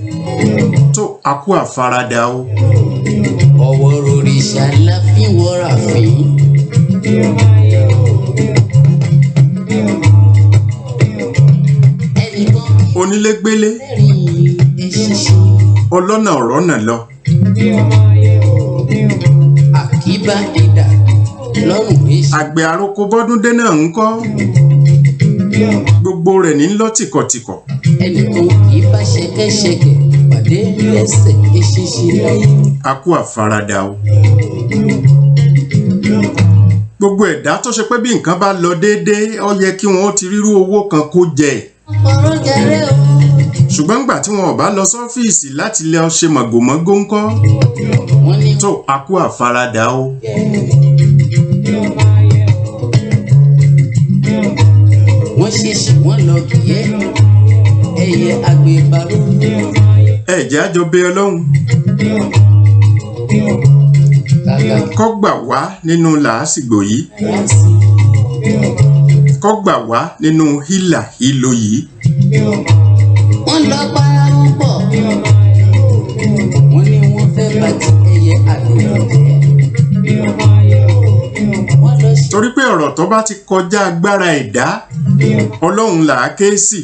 tó a kú àfaradà o Ọwọ́ rorìṣà la fi wọ́ra fín. Ẹnìkan onílégbélé lẹ́rìn ẹ̀ ṣiṣẹ́. ọlọ́nà ọ̀rọ̀ náà lọ. àkíbá ìdà lọ́rùn èṣù. àgbẹ̀ àroko bọ́dúndé náà ń kọ́ gbogbo rẹ̀ ní lọ tìkọ̀tìkọ̀. ẹnìkan kì í bá ṣẹ̀kẹ̀ṣẹ̀kẹ̀ pàdé lẹ́sẹ̀ eṣinṣin láyé. a kú àfaradà o. gbogbo ẹ̀dá tó ṣe pé bí nǹkan bá lọ déédéé ó yẹ kí wọ́n ti rírú owó kan kó jẹ. ọ̀rọ̀ jẹrẹ o. ṣùgbọ́n nígbà tí wọn ò bá lọ sọ́fíìsì láti lọ ṣe mọ̀gòmọ́gó ńkọ́. wọ́n ní tó a kú àfaradà o. wọ́n ṣèṣì wọ́n lọ kìí ẹyẹ agbèbárò. ẹ jẹ́ àjọ bẹ̀ Ọlọ́run kó gbà wá nínú làásìgbò yìí, kó gbà wá nínú hílà hílo yìí. wọ́n lọ para wọn pọ̀. wọ́n ní wọ́n fẹ́ bá ti ẹyẹ àgbèbárò jẹ́. wọ́n lọ sí. torí pé ọ̀rọ̀ tó bá ti kọjá agbára ẹ̀dá Ọlọ́run là á ké sí.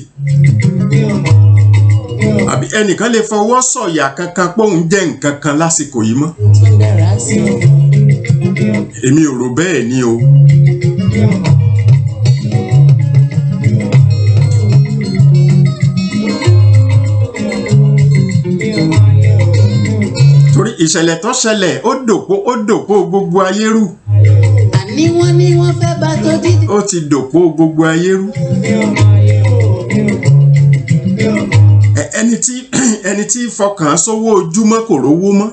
àbí ẹnìkan lè fọwọ́ sọ̀yà kankan pé òun jẹ́ nǹkan kan lásìkò yìí mọ́. tún dára sí i. èmi ò rò bẹ́ẹ̀ ni o. torí ìṣẹ̀lẹ̀ tó ṣẹlẹ̀ ó dòpó gbogbo ayé rú. àní wọ́n ní wọ́n fẹ́ bá tó dídì. ó ti dòpó gbogbo ayé rú. ẹni tí fọkàn sówó ojúmọ́ kò rówó mọ́.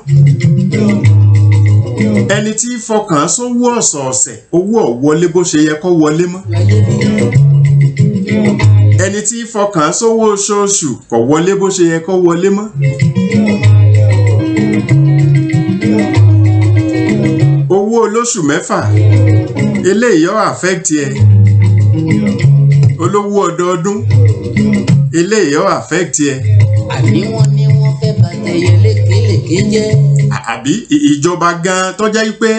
ẹni tí fọkàn sówó ọ̀sọ̀ọ̀sẹ̀ owó ò wọlé bó ṣe yẹ kó wọlé mọ́. ẹni tí fọkàn sówó oṣooṣù kò wọlé bó ṣe yẹ kó wọlé mọ́. owó olóṣù mẹ́fà eléyìí ó affect ẹ. olówó ọdọọdún eléyìí ó affect ẹ. àní wọ́n ní wọ́n fẹ́ bá tẹyẹ lékelèké jẹ́. àbí ìjọba gan tó jẹ́ pé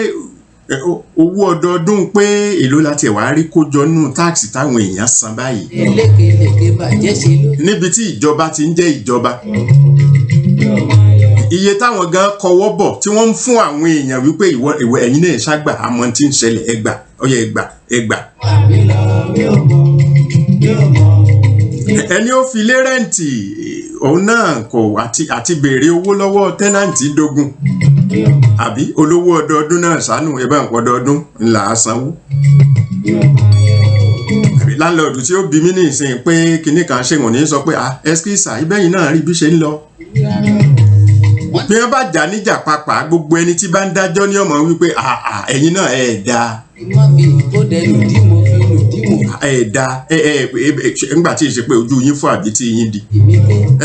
owó ọdọọdún pé èló láti ẹ̀wà rí kó jọ nínú táàkì táwọn èèyàn san báyìí. lékelèké bàjẹ́ ṣe ló. níbi tí ìjọba ti ń jẹ́ ìjọba. iye táwọn gan kọwọ́ bọ̀ tí wọ́n ń fún àwọn èèyàn wípé ìwọ ẹ̀yin náà ṣàgbà àmọ́ tí ń ṣẹlẹ̀ ẹgbà ọyẹ ẹgbà. ẹni ó fi lé rẹ́ǹtì òun náà kò àti béèrè owó lọ́wọ́ tẹ́nàǹtì dógún. àbí olówó ọdọọdún náà ṣàánú ẹ̀bá nǹkan ọdọọdún ńlá sanwó. àbí láńlọ́ọ̀dù tí ó bí mí ní ìsìn pé kinní kan ṣe wọ́n ní sọ pé ẹskísà ibẹ̀yìn náà rí bí ṣe ń lọ. bí wọ́n bá jà níjà papà gbogbo ẹni tí bá ń dájọ́ ní ọmọ wípé ẹ̀yin náà ẹ̀ dáa. má fi kó dẹnu dí mo fi lù dí mo. ẹ̀ dáa ńgbà tí ì ṣe pé ojú yín fọ́ àbí tí yín di.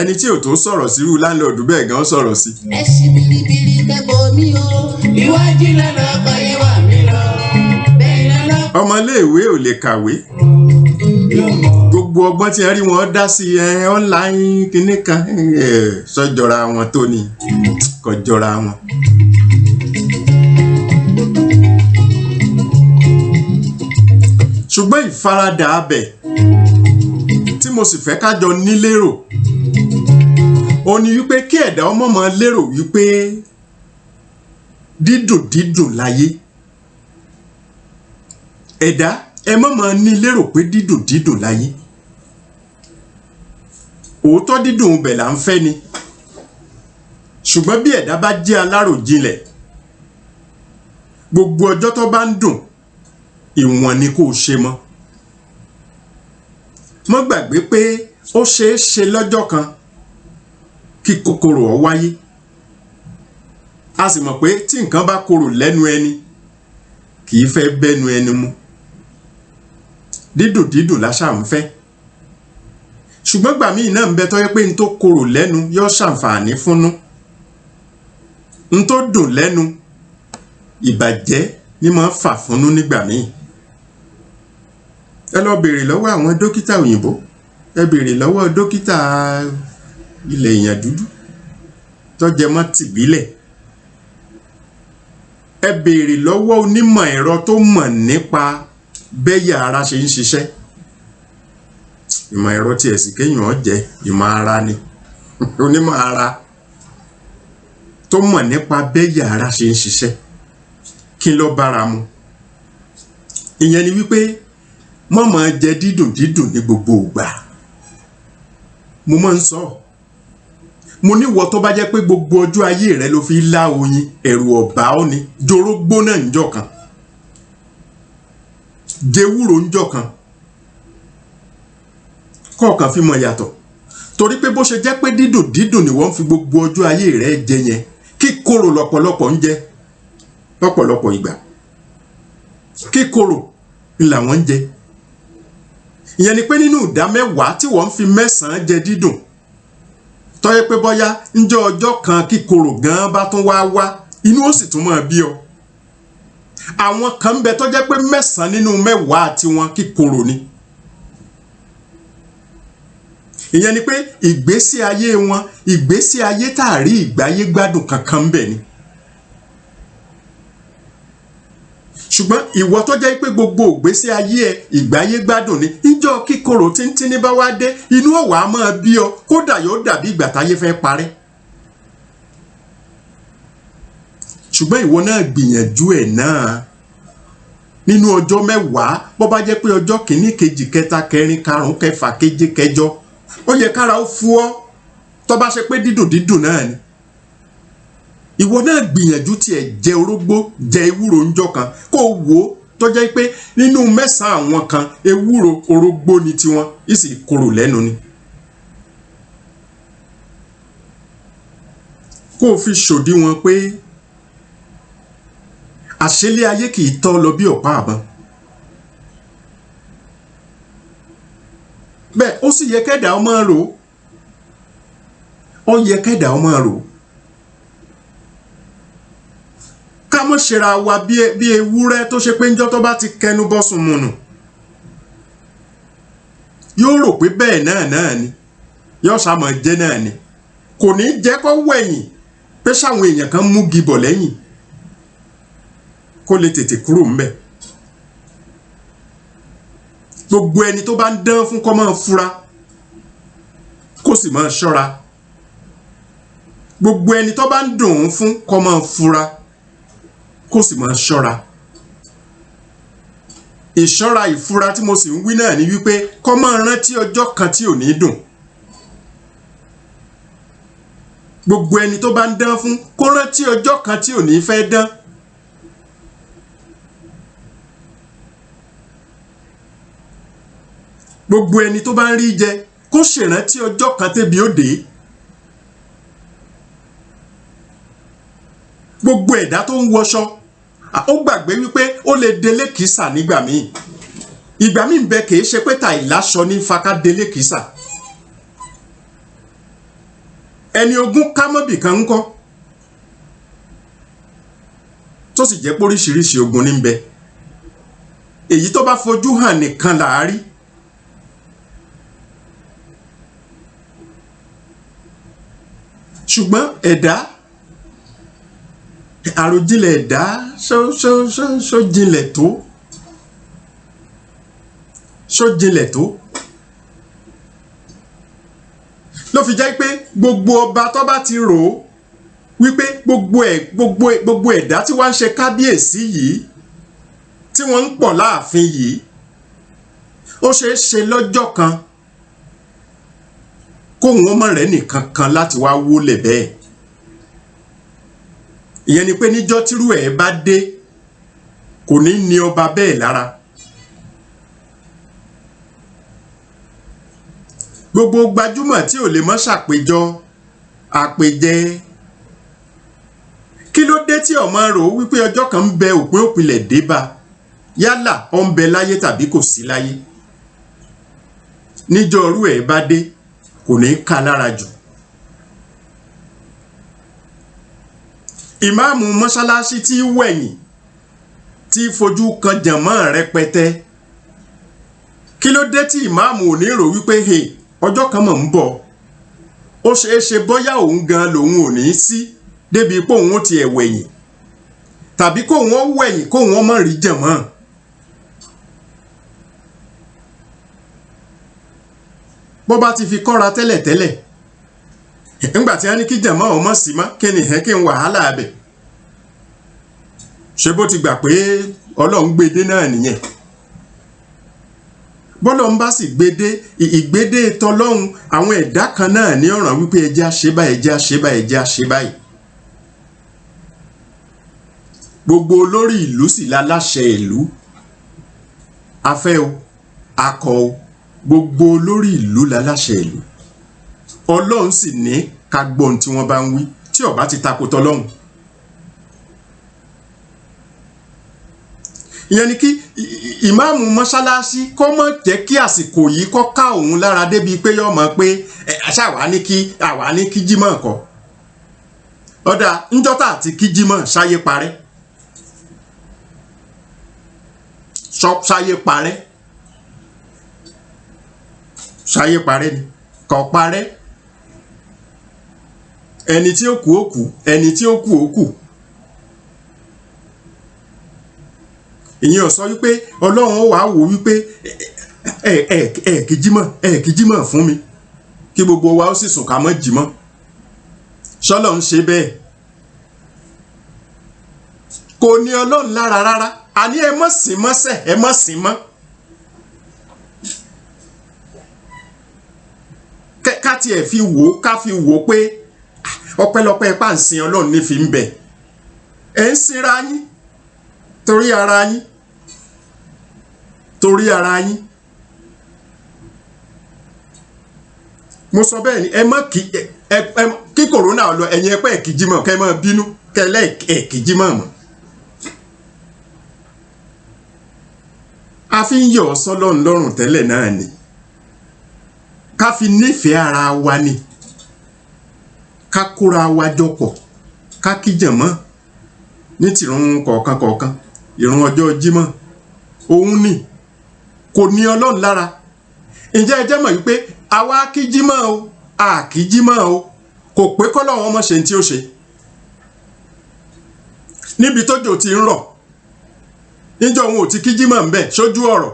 ẹni tí ò tó sọ̀rọ̀ sí irú láńlọ́ọ̀dù bẹ́ẹ̀ gan sọ̀rọ̀ sí. ẹ ṣí biribiri kẹ́bọ̀ mi o. iwájú lọ́nà ọkọ̀ yẹn wà mí lọ. bẹ́ẹ̀ lọ́nà. ọmọléèwé ò lè kàwé. gbogbo ọgbọ́n tí ẹ rí wọn dá sí online kinní kan sọ́jọ́ra wọn tó ní kò jọra wọn. ṣùgbọ́n ìfaradà abẹ tí mo sì fẹ́ kájọ nílérò ó ní wípé kí ẹ̀dá ọmọ mọ lérò wípé dídùn láyé. ẹ̀dá ẹ mọ̀ mọ́ ní lérò pé dídùn láyé. òótọ́ dídùn bẹ̀ là ń fẹ́ ni. ṣùgbọ́n bí ẹ̀dá bá jẹ́ aláròjinlẹ̀ gbogbo ọjọ́ tó bá ń dùn ìwọ̀n ni kò ṣe mọ́. mọ́ gbàgbé pé ó ṣeé ṣe lọ́jọ́ kan kí kòkòrò ó wáyé. a sì mọ̀ pé tí nǹkan bá korò lẹ́nu ẹni kì í fẹ́ bẹ́nu ẹni mu. dídùn láṣà ń fẹ́. ṣùgbọ́n gbà míì náà ń bẹ tó yẹ pé n tó korò lẹ́nu yóò ṣàǹfààní fúnnú. n tó dùn lẹ́nu ìbàjẹ́ ni máa ń fà fúnnú nígbà míì. ẹ lọ béèrè lọ́wọ́ àwọn dókítà òyìnbó, ẹ béèrè lọ́wọ́ dókítà ilẹ̀ èèyàn dúdú tó jẹ mọ́ tìbílẹ̀, ẹ béèrè lọ́wọ́ onímọ̀ ẹ̀rọ tó mọ̀ nípa bẹ́yà ara ṣe ń ṣiṣẹ́. ìmọ̀ ẹ̀rọ tí ẹ̀sìn kéèyàn jẹ́ ìmọ̀ ara ni onímọ̀ ara tó mọ̀ nípa bẹ́yà ara ṣe ń ṣiṣẹ́ kí ló bára mu. Ìyẹn ni wípé mọ́ máa jẹ dídùn dídùn ní gbogbo ìgbà. Mo máa ń sọ mo níwọ tó bá jẹ́ pé gbogbo ọjọ́ ayé rẹ ló fi lá oyin ẹ̀rù ọ̀bá ọ́ ni jorógbó náà ńjọ́ kan jewúro ńjọ́ kan kọ̀ọ̀kan fi mọ̀ yàtọ̀ torí pé bó ṣe jẹ́ pé dídùn dídùn ni wọ́n fi gbogbo ọjọ́ ayé rẹ jẹ yẹn kíkorò lọ́pọ̀lọpọ̀ ń jẹ lọ́pọ̀lọpọ̀ ìgbà kíkorò làwọn ń jẹ. Ìyẹn ni pé nínú ìdá mẹ́wàá tí wọ́n fi 9 jẹ dídùn tó yẹ pé bọ́yá ńjọ́ ọjọ́ kan kíkorò gan bá tún wá inú ó sì tún máa bí ọ. Àwọn kan ń bẹ tó jẹ́ pé 9 nínú 10 tiwọn kíkorò ni. Ìyẹn ni pé ìgbésí ayé wọn ìgbésí ayé tààrí ìgbáyé gbádùn kankan ń bẹ ni. Ṣùgbọ́n ìwọ tó jẹ́ pé gbogbo ìgbésí ayé ẹ ìgbáyé gbádùn ni ìjọ kíkorò tíntínní bá wá dé inú ọ̀wà á máa bí ọ kódà yóò dàbí ìgbà táyé fẹ́ parẹ́. Ṣùgbọ́n ìwọ náà gbìyànjú ẹ̀ náà nínú ọjọ́ 10 bó bá jẹ́ pé ọjọ́ kìíní kejì kẹta kẹrin karùn-ún kẹfà keje kẹjọ ó yẹ kára ó fú ọ tó bá ṣe pé dídùn dídùn náà ni. Ìwọ náà gbìyànjú tiẹ̀ jẹ orógbó jẹ ewúro ńjọ́ kan kó wò ó tó jẹ́ pé nínú 9 àwọn kan ewúro orógbó ni tiwọn ìsì korò lẹ́nu ni. Kó o fi ṣòdiwọ̀n pé àṣélé ayé kì í tọ́ lọ bí ọ̀pá àbọn. Bẹ́ẹ̀ ó sì yẹ kẹ́dà ọmọ rò ó yẹ kẹ́dà ọmọ rò ká mọ́ ṣera wa bí ewúrẹ́ tó ṣe pé ńjọ́ tó bá ti kẹnu bọ́sùn mùnù yóò rò pé bẹ́ẹ̀ náà ni yóò ṣàmọ̀ jẹ́ náà ni kò ní jẹ́ kó wẹ̀yìn pé ṣáwọn èèyàn kan mú gibọ̀ lẹ́yìn kó lè tètè kúrò ńbẹ̀. Gbogbo ẹni tó bá ń dán fún kó máa fura kó sì máa ṣọ́ra. Gbogbo ẹni tó bá ń dùn ún fún kó máa fura kó sì máa ṣọ́ra. Ìṣọ́ra ìfura tí mo sì ń wí náà ni wípé kó máa rántí ọjọ́ kan tí ò ní dùn. Gbogbo ẹni tó bá ń dán fún kó rántí ọjọ́ kan tí ò ní fẹ́ dán. Gbogbo ẹni tó bá ń rí jẹ kó ṣèrántí ọjọ́ kan tébi ó dé. Gbogbo ẹ̀dá tó ń wọṣọ ó gbàgbé wípé ó lè délé kìsà nígbà míì. Ìgbà míì ń bẹ kìí ṣe pé tàì láṣọ ní faká délé kìsà. Ẹni ogún kámọ́bì kan ń kọ́ tó sì jẹ́ póríṣiríṣi ogun ní ń bẹ. Èyí tó bá fojú hàn nìkan là á rí. Ṣùgbọ́n ẹ̀dá àròjinlẹ̀ ẹ̀dá ṣó jinlẹ̀ tó ló fi jẹ́ pé gbogbo ọba tó bá ti rò ó wípé gbogbo ẹ̀dá tí wọ́n ń ṣe kábíyèsí yìí tí wọ́n ń pọ̀ láàfin yìí ó ṣeé ṣe lọ́jọ́ kan kóhun ọmọ rẹ̀ nìkan kan láti wá wólẹ̀ bẹ́ẹ̀. Ìyẹn ni pé níjọ́ tírú ẹ̀ bá dé kò ní ní ọba bẹ́ẹ̀ lára. Gbogbo gbajúmọ̀ tí ò lè mọ́ ṣàpèjọ àpèjẹ kí ló dé tí ọmọ rò wípé ọjọ́ kan ń bẹ òpin òpinlẹ̀ dé bá yálà ó ń bẹ láyé tàbí kò sí láyé. Níjọ́ orú ẹ̀ bá dé kò ní ká lára jù. Ìmáàmù mọ́ṣáláṣí tí wẹ̀yìn tí fojú kan jànmọ́ rẹpẹtẹ kí ló dé tí ìmáàmù ò ní rò wípé ọjọ́ kan mọ̀ ń bọ̀ ó ṣeé ṣe bóyá òun gan lòun ò ní sí débi pé òun ó ti ẹ̀ wẹ̀yìn tàbí kóun ó wẹ̀yìn kóun ó mọ̀ rí jànmọ́. Bó bá ti fi kọ́ra tẹ́lẹ̀tẹ́lẹ̀ ńgbà tí wọ́n ní kí jàmọ́ ọmọ sí mọ́ kí ni kí n wàhálà abẹ ṣé bó ti gbà pé Ọlọ́run gbédé náà nìyẹn bọ́lọ́run bá sì gbédé ìgbédé tọlọ́run àwọn ẹ̀dá kan náà ní ọ̀ràn wípé ẹjẹ́ àṣẹ báyìí ẹjẹ́ àṣẹ báyìí ẹjẹ́ àṣẹ báyìí gbogbo olórí ìlú sì láláṣẹ ìlú afẹ́ o akọ o gbogbo olórí ìlú láláṣẹ ìlú Ọlọ́run sì ní ká gbọ́ ohun tí wọ́n bá ń wí tí ó bá ti tako tọlọ́run ìyẹn ni kí ìmáàmù mọ́ṣáláṣí kó má jẹ́ kí àsìkò yìí kó ká òun lára débi pé yọ mọ̀ pé àṣàwá ní kí jímọ̀ kọ́ ọ̀dà ńjọ́tà àti kí jímọ̀ ṣáyé parẹ́ ṣáyé parẹ́ ni kò parẹ́ ẹni tí ó kú ó kú ẹni tí ó kú ó kú ìyẹn ò sọ wípé Ọlọ́run ó wàá wò wípé kí jímọ̀ fún mi kí gbogbo wa ó sì sùn ká mọ́ jímọ̀ ṣọ́lọ́ ń ṣe bẹ́ẹ̀ kò ní Ọlọ́run lára rárá àní ẹ mọ́ sìn mọ́sẹ̀ ẹ mọ́ sìn mọ́ ká tiẹ̀ fi wò pé ọpẹ́lọpẹ́ pàǹsìn Ọlọ́run ní fi ń bẹ ẹ̀ ń sinra yín torí ara yín mo sọ bẹ́ẹ̀ ni ẹ mọ́ kí kòrónà lọ ẹ̀yin ẹpẹ́ ẹ̀kìjímọ̀ kẹ́ mọ́ bínú kẹlẹ́ ẹ̀kìjímọ̀ mọ́ a fi ń yọ̀ ọ́ sọ́lọ́run lọ́rùn tẹ́lẹ̀ náà ni ká fi nífẹ̀ẹ́ ara wa ni ká kóra wa jọpọ̀ ká kíjàmọ́ ní tìrun kọ̀ọ̀kan ìrun ọjọ́ jímọ̀ òun ni kò ní Ọlọ́run lára ǹjẹ́ ẹ jẹ́ mọ̀ wípé àwa kíjímọ̀ o àkíjímọ̀ o kò pé kọ́lọ́run ọmọ ṣe tí ó ṣe níbi tójò ti ń rọ̀ níjọ́ òun ò ti kíjímọ̀ ń bẹ̀ sójú ọ̀rọ̀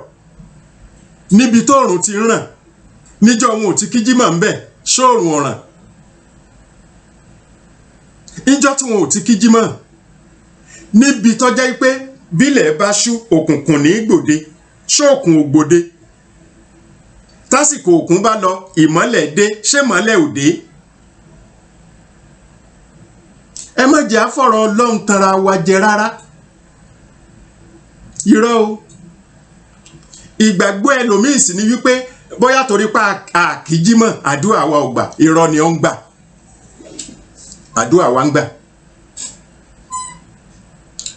níbi tóòrùn ti ń ràn níjọ́ òun ò ti kíjímọ̀ ń bẹ̀ sóòrùn ọ̀ràn níjọ́ tí wọn ò ti kíjímọ̀ níbi tó jẹ́ pé bílẹ̀ bá ṣú òkùnkùn ní gbòde ṣóòkùn ògbòde tásìkò òkun bá lọ ìmọ́lẹ̀ dé ṣé mọ́lẹ̀ òde ẹ má jẹ́ àfọ̀rọ̀ Ọlọ́run tanra wa jẹ rárá irọ́ o ìgbàgbọ́ ẹlòmíì sì ni wípé bóyá torí pa àkíjímọ̀ àdúrà wa ò gbà irọ́ ni ó ń gbà àdúrà wa ń gbà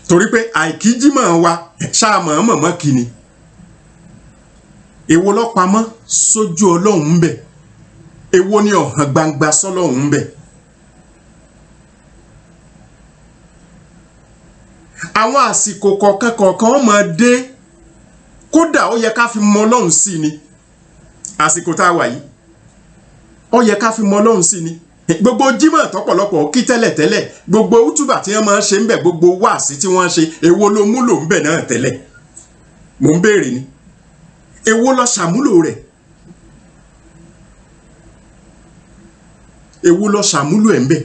torí pé àìkíjímọ̀ wa ṣáàmọ̀ọ́mọ̀ kìíní èwo ló pamọ́ sójú Ọlọ́run ń bẹ èwo ni ọ̀hàn gbangba sọ́lọ́run ń bẹ àwọn àsìkò kọ̀ọ̀kan máa dé kódà ó yẹ ká fi mọ Ọlọ́run sí ni àsìkò tá a wà yìí ó yẹ ká fi mọ Ọlọ́run sí ni gbogbo jímọ̀ tọ́pọ̀lọpọ̀ kí tẹ́lẹ̀ gbogbo útúbà tí wọ́n máa ń ṣe ń bẹ̀ gbogbo wáàsí tí wọ́n ń ṣe èwo ló múlò ń bẹ̀ náà tẹ́lẹ̀ mò ń béèrè ni èwo ló ṣàmúlò rẹ̀ èwo ló ṣàmúlò ẹ̀ ń bẹ̀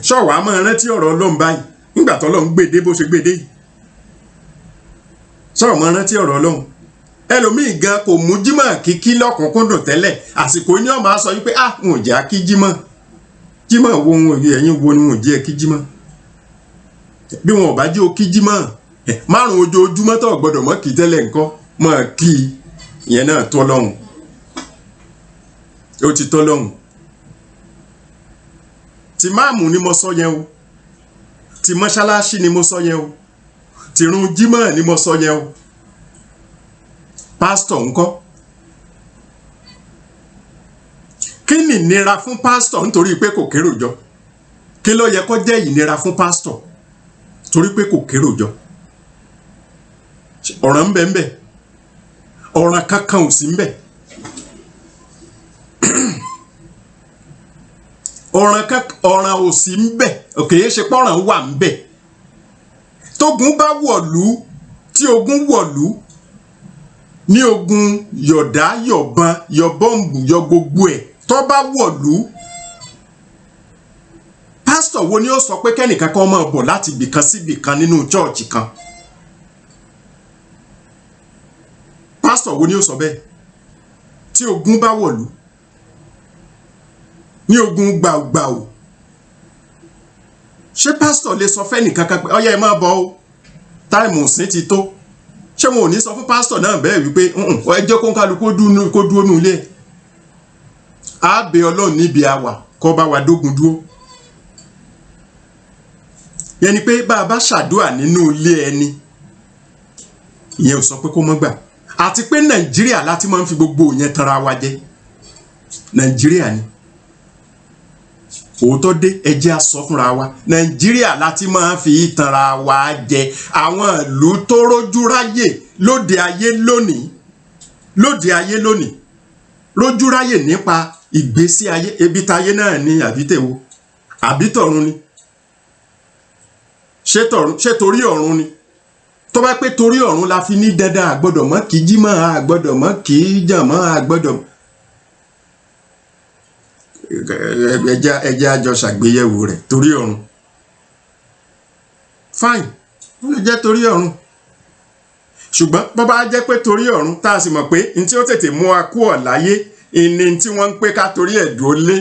ṣọ́wàá máa rántí ọ̀rọ̀ Ọlọ́run báyìí nígbà tó Ọlọ́run gbèdé bó ṣe gbèdé yìí ṣọ́wàá máa rántí ọ̀rọ̀ Ọlọ́run ẹlòmíì gan kò mú jímọ̀ kíkí lọ́kùnkúndùn tẹ́lẹ̀ àsìkò ní ọmọ sọ wípé wọn ò jẹ́ kí jímọ̀ wo wọn ẹ̀yin wo ni wọn ò jẹ́ kí jímọ̀ bí wọn ò bá jẹ́ ó kí jímọ̀ márùn ojoojúmọ́ tó gbọ́dọ̀ mọ́ kí tẹ́lẹ̀ nǹkan mọ́ kí ìyẹn náà tọ́ lọ́hùn ó ti tọ́ lọ́hùn ti máàmù ni mo sọ yẹn o ti mọ́ṣáláṣí ni mo sọ yẹn o ti run jímọ̀ ni mo sọ yẹn o pásítọ̀ ńkọ́ kí ni ìnira fún pásítọ̀ nítorí pé kò kérò jọ kí ló yẹ kó jẹ́ ìnira fún pásítọ̀ torí pé kò kérò jọ ọ̀ràn ń bẹ ọ̀ràn kankan ò sí ń bẹ ọ̀ràn ò sí ń bẹ kìí ṣe pọ́ràn wà ń bẹ tógun bá wọ̀lú tí ogun wọ̀lú ní ogun yọ̀dá yọ̀bọ̀n yọ̀bọ̀ǹbù yọ gbogbo ẹ̀ tó bá wọ̀lú pásítọ̀ wo ni ó sọ pé kẹ́nìkan kan máa bọ̀ láti ibìkan sí ibìkan nínú chọ́ọ̀chì kan? Pásítọ̀ wo ni ó sọ bẹ́ẹ̀? Tí ogun bá wọ̀lú ní ogun gbàùgbàù, ṣé pásítọ̀ lè sọ fẹ́nìkan kan pé ó yá ẹ máa bọ̀ o, táìmù òsín ti tó? Ṣé wọn ò ní sọ fún pásítọ̀ náà bẹ́ẹ̀ wípé ẹ jẹ́ kó ń kálukú kó dúró nù ilé? Á bẹ Ọlọ́run níbi àwà kó bá wa dógun dúró. Yẹn ni pé bá a bá ṣàdúrà nínú ilé ẹni, ìyẹn ò sọ pé kó mọ́ gbà. Àti pé Nàìjíríà láti máa ń fi gbogbo yẹn tanra wa jẹ. Nàìjíríà ni òótọ́ dé, ẹ jẹ́ á sọ fúnra wa. Nàìjíríà láti máa ń fi tanra wa jẹ. Àwọn ìlú tó rójú ráyè lóde ayé lónìí rójú ráyè nípa ìgbésí ayé, ebi táyé náà ni àbí tèwo àbí tọ̀run ni? Ṣé torí ọ̀run ni? Tó bá pé torí ọ̀run la fi ní dandan àgbọ́dọ̀ mọ́ kí jímọ̀, àgbọ́dọ̀ mọ́ kí jàmọ́, àgbọ́dọ̀ ẹjẹ́ àjọ ṣàgbéyẹ̀wò rẹ̀. Torí ọ̀run fine, ó lè jẹ́ torí ọ̀run, ṣùgbọ́n bó bá jẹ́ pé torí ọ̀run tá a sì mọ̀ pé n tí ó tètè mú wa kú ọ̀ láyé ìní tí wọ́n ń pé ká torí ẹ̀ dúró lé.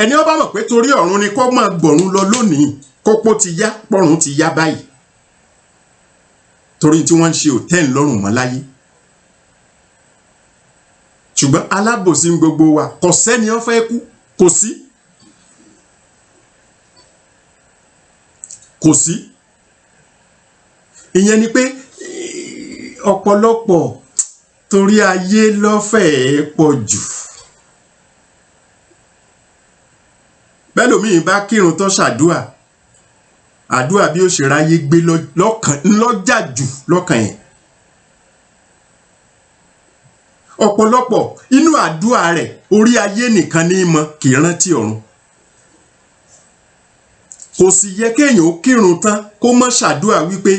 Ẹni ó bá mọ̀ pé torí ọ̀run ni kó máa gbọ̀run lọ lónìí, kópó ti yá, pọ̀run ti yá báyìí, torí tí wọ́n ń ṣe òtẹ́ẹ̀lì lọ́rùn mọ́ láyé. Ṣùgbọ́n alábòsí gbogbo wa, kò sẹ́ni ó fẹ́ kú, kò sí. Ìyẹn ni pé ọ̀pọ̀lọpọ̀ torí ayé lọ́fẹ̀ẹ́ pọ̀ jù. Bẹ́ẹ̀ lómi bá kírun tó ṣàdúà, àdúà bí ó ṣe ráyé gbé lọ́jà jù lọ́kàn yẹn. Ọ̀pọ̀lọpọ̀ inú àdúà rẹ̀ orí ayé nìkan ní mọ̀, kì í rántí ọ̀run. Kò sì yẹ kéèyàn ó kírun tán kó mọ́ ṣàdúà wípé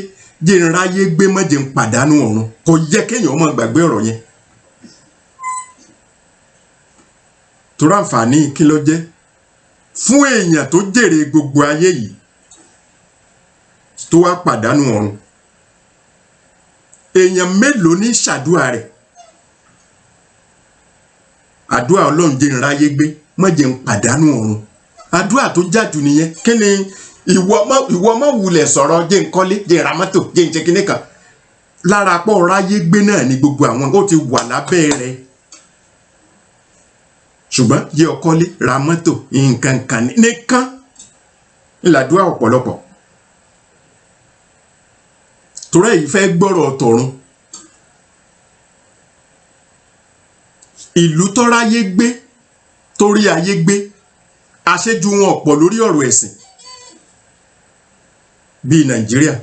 jẹ́ n ráyé gbé, mọ́ jẹ́ n pàdánù ọ̀run. Kò yẹ kéèyàn ó mọ́ gbàgbé ọ̀rọ̀ yẹn. Torí àǹfààní kí ló jẹ́ fún èèyàn tó jèrè gbogbo ayé yìí tó wá pàdánù ọ̀run? Èèyàn mélòó ní ṣàdúà rẹ̀? Àdúà Ọlọ́run jẹ́ n ráyé gbé, mọ́ jẹ́ n pàdánù ọ̀run. Àdúà tó jájú nìyẹn. Kí ni ìwọ mọ́ wulẹ̀ sọ̀rọ̀ jẹ́ n kọ́lé, jẹ́ n ra mọ́tò, jẹ́ n ṣe kinní kan? Lára pọ̀ ráyé gbé náà ni gbogbo àwọn ó ti wà lábẹ́ rẹ̀. Ṣùgbọ́n jẹ́ ó kọ́lé, ra mọ́tò, nǹkan kan nìkan ìlàdúà ọ̀pọ̀lọpọ̀. Torí èyí fẹ́ gbọ́rọ̀ tọ̀run. Ìlú tó ráyé gbé, torí ayé gbé, àṣejù wọn ọ̀pọ̀ lórí ọ̀rọ̀ ẹ̀sìn bíi Nàìjíríà.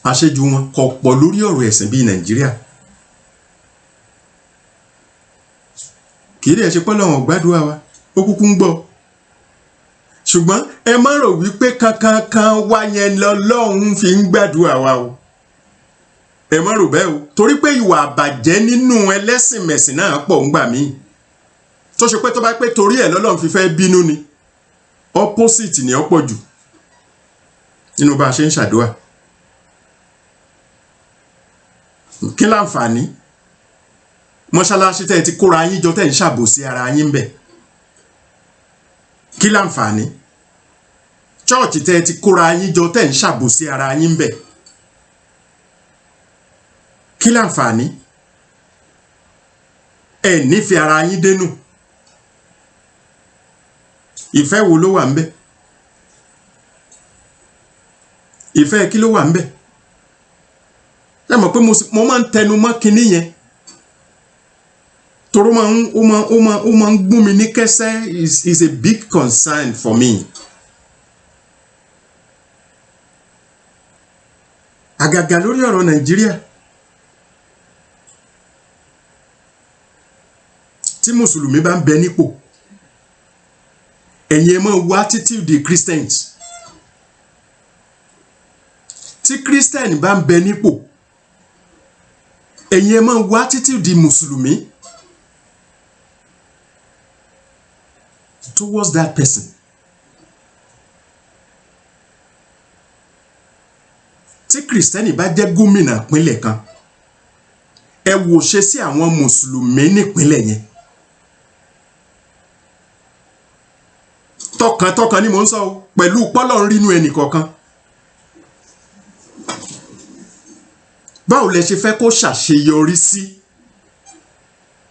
Àṣejù wọn kò pọ̀ lórí ọ̀rọ̀ ẹ̀sìn bíi Nàìjíríà. Kì í dẹ̀ ṣe pé Ọlọ́run gbàdúrà wa, ó kúkú ń gbọ́. Ṣùgbọ́n ẹ má rò wípé kankan wá yẹn lọ́lọ́run fi ń gbàdúrà wa o. Ẹ má rò bẹ́ẹ̀ o, torí pé ìwà àbàjẹ́ nínú ẹlẹ́sìn mẹ̀sìn náà pọ̀ ńgbà míì. Tó ṣe pé tó bá pé torí ẹ̀ lọ́lọ́run fi fẹ́ bínú ni, opposite ni ó pọ̀ jù nínú bá a ṣe ń ṣàdúrà. Kí láǹfààní mọ́ṣáláṣí tẹ́ ti kóra yín jọ tẹ́ ń ṣàbòsí ara yín bẹ̀? Kí láǹfààní chọ́ọ̀chì tẹ́ ti kóra yín jọ tẹ́ ń ṣàbòsí ara yín bẹ̀? Kí láǹfààní ẹ nífẹ̀ẹ́ ara yín dénú? Ìfẹ́ wo ló wà ńbẹ̀? Ìfẹ́ kí ló wà ńbẹ̀? Ẹ mọ̀ pé mo máa ń tẹnu mọ́ kinní yẹn torí ó máa ń gún mi ní kẹ́sẹ́. Is a big concern for me. Àgàgà lórí ọ̀rọ̀ Nàìjíríà. Tí Mùsùlùmí bá ń bẹ nípò, ẹ̀yin ẹ máa wo attitude the Christians. Tí Christian bá ń bẹ nípò, ẹ̀yin ẹ máa wo attitude mùsùlùmí towards that person. Tí kìrìsìtẹ́nì bá jẹ́ gómìnà ìpínlẹ̀ kan, ẹ wò ṣe sí àwọn mùsùlùmí nípínlẹ̀ yẹn. Tọkàntọkàn ni mò ń sọ o, pẹ̀lú pọ́lọ́run rínú ẹnì kọ̀ọ̀kan. Báwo lẹ ṣe fẹ́ kó ṣàṣeyọrí sí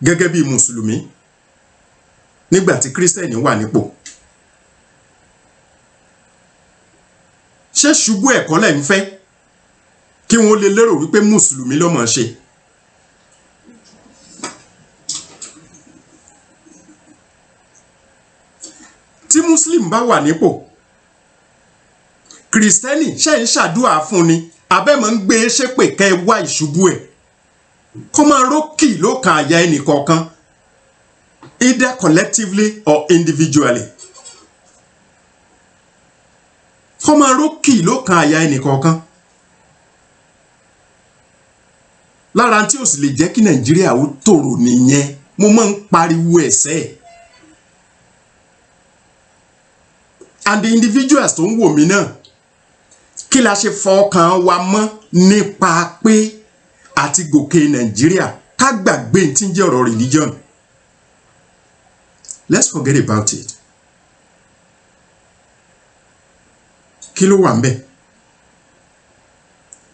gẹ́gẹ́ bí mùsùlùmí nígbà tí kìrìsìtẹ́nì wà nípò? Ṣé ṣubú ẹ̀kọ́ lẹ̀ ń fẹ́ kí wọ́n lè lérò wípé mùsùlùmí ló mọ̀ ṣe? Tí muslim bá wà nípò, kìrìsìtẹ́nì ṣe ń ṣàdúrà fún ni abẹ́mọ̀ ń gbé ṣépè kẹ́ ẹ wá ìṣubú ẹ̀? Kó máa rókì ló kan àyà ẹnì kọ̀ọ̀kan, either collectively or individually. Kó máa rókì ló kan àyà ẹnì kọ̀ọ̀kan. Lára tí ó sì lè jẹ́ kí Nàìjíríà ó tòrò nìyẹn, mo máa ń pariwo ẹ̀sẹ̀. And the individuals tó ń wò mí náà, kí la ṣe fọkàn wa mọ́ nípa pé àti gòkè Nàìjíríà ká gbàgbé tí ń jẹ́ ọ̀rọ̀ religion? Let's forget about it. Kí ló wà ń bẹ̀?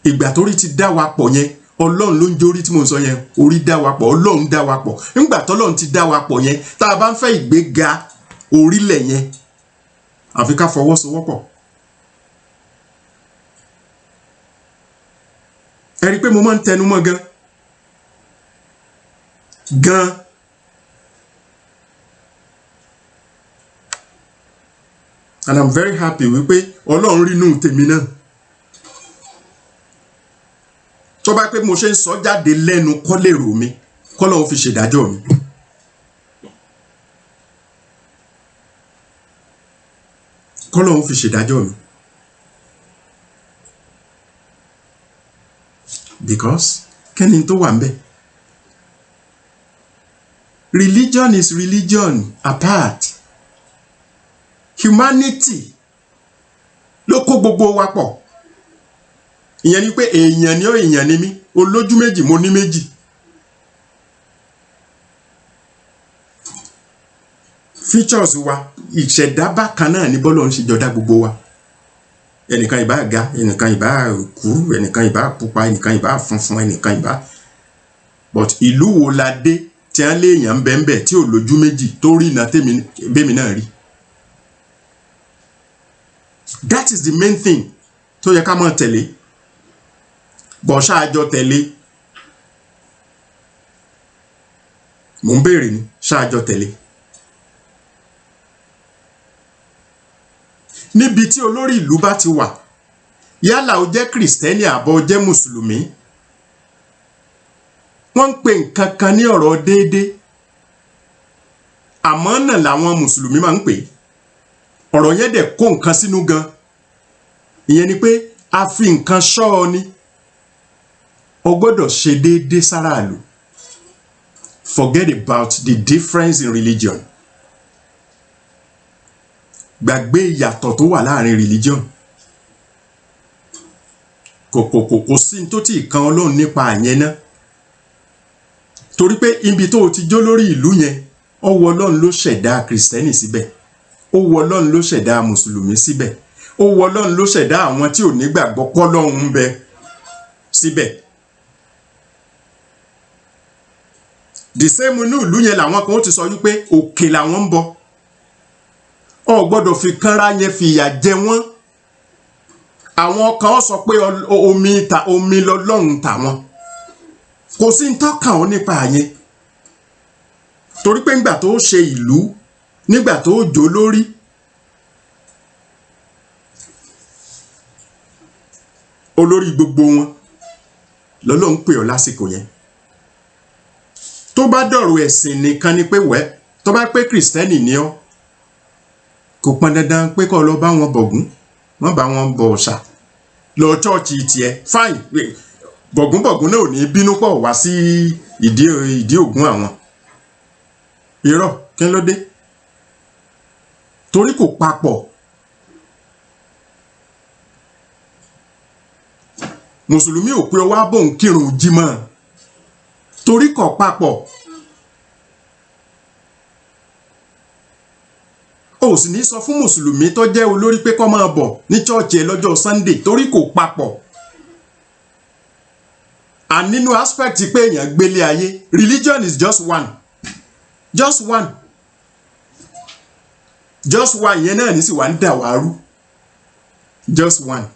Ìgbà tó rí ti dá wa pọ̀ yẹn, Ọlọ́run ló ń jórí tí mo ń sọ yẹn, orí dá wa pọ̀, Ọlọ́run dá wa pọ̀. Nígbà tọ́lọ́run ti dá wa pọ̀ yẹn, tá a bá ń fẹ́ ìgbéga orílẹ̀ yẹn, àfi ká fọwọ́sowọ́pọ̀. Ẹ rí pé mo máa ń tẹnu mọ́ gan. And I'm very happy wípé Ọlọ́run rí inú tèmi náà. Tó bá pé mo ṣe ń sọ jáde lẹ́nu kọ́ lérò mi, kọ́ lọ́wọ́ fi ṣèdájọ́ mi. Kọ́ lọ́wọ́ fi ṣèdájọ́ mi. Because kẹ́ni tó wà ń bẹ̀? Religion is religion apart. Humanity ló kó gbogbo wa pọ̀. Ìyẹn ni pé èèyàn ni ó èèyàn ni mí, olójú méjì mo ní méjì. Features wa, ìṣẹ̀dá bákan náà ni bọ́lọ̀ ń ṣe jọdá gbogbo wa. Ẹnìkan ìbá ga, ẹnìkan ìbá kúrú, ẹnìkan ìbá pupa, ẹnìkan ìbá funfun, ẹnìkan ìbá. But ìlú wo la dé tí a lé èèyàn bẹ́ẹ̀ tí ò lójú méjì tó rí iná bẹ́mi náà rí? That is the main thing tó yẹ ká máa tẹ̀lé. Bọ̀ ṣáàjọ tẹ̀lé. Mò ń béèrè ni, ṣáàjọ tẹ̀lé. Níbi tí olórí ìlú bá ti wà, yálà ó jẹ́ kìrìsìtẹ́nì àbọ̀ ó jẹ́ mùsùlùmí, wọ́n ń pè nǹkan kan ní ọ̀rọ̀ déédéé. Àmọ́ náà làwọn mùsùlùmí máa ń pè. Ọ̀rọ̀ yẹn dẹ̀ kó nǹkan sínú gan. Ìyẹn ni pé a fi nǹkan ṣọ́ ọ ni. O gbọ́dọ̀ ṣe déédéé sáràlú. Forget about the difference in religion. Gbàgbé ìyàtọ̀ tó wà láàrin religion. Kò sí tó tí kan Ọlọ́run nípa àyẹn náà. Torí pé ibi tó ti jó lórí ìlú yẹn, ó wọ Ọlọ́run ló ṣẹ̀dá kìrìsìtẹ́nì síbẹ̀. Ó wọ Ọlọ́run ló ṣẹ̀dá mùsùlùmí síbẹ̀. Ó wọ Ọlọ́run ló ṣẹ̀dá àwọn tí ò nígbàgbọ́ p'Ọlọ́run ń bẹ síbẹ̀. The same inú ìlú yẹn làwọn kan ó ti sọ wípé òkè làwọn ń bọ. Ó gbọ́dọ̀ fi kánra yẹn fi ìyà jẹ wọ́n. Àwọn kan ó sọ pé omi lọ́lọ́run tàwọn. Kò sí ń tọ́kàn ó nípa yẹn. Torí pé nígbà tó ṣe ìlú, nígbà tó jó lórí, olórí gbogbo wọn lọ́lọ́run pè ọ́ lásìkò yẹn. Tó bá dọ̀rọ̀ ẹ̀sìn nìkan ni pé tó bá pé kìrìsìtẹ́nì ni ọ́, kò pọn dandan pé kó lọ bá wọn bọ̀gún, wọ́n bá wọn bọ òòṣà, lọ chọ́ọ̀chì tiẹ̀, fine. bọ̀gúnbọ̀gún náà ò ní bínú pọ̀ wá sí ìdí ògún àwọn. Irọ́ kí ló dé? Torí kò papọ̀. Mùsùlùmí ò pé ọwá bóun kírun jímọ̀ torí kò papọ̀. O sì ní sọ fún mùsùlùmí tó jẹ́ olórí pé kó máa bọ̀ ní chọ́ọ̀chì ẹ lọ́jọ́ Sunday torí kò papọ̀. And nínú aspect pé èèyàn gbélé ayé, religion is just one. Just one. Just one yẹn náà ní sì wá ń dà wá rú. Just one.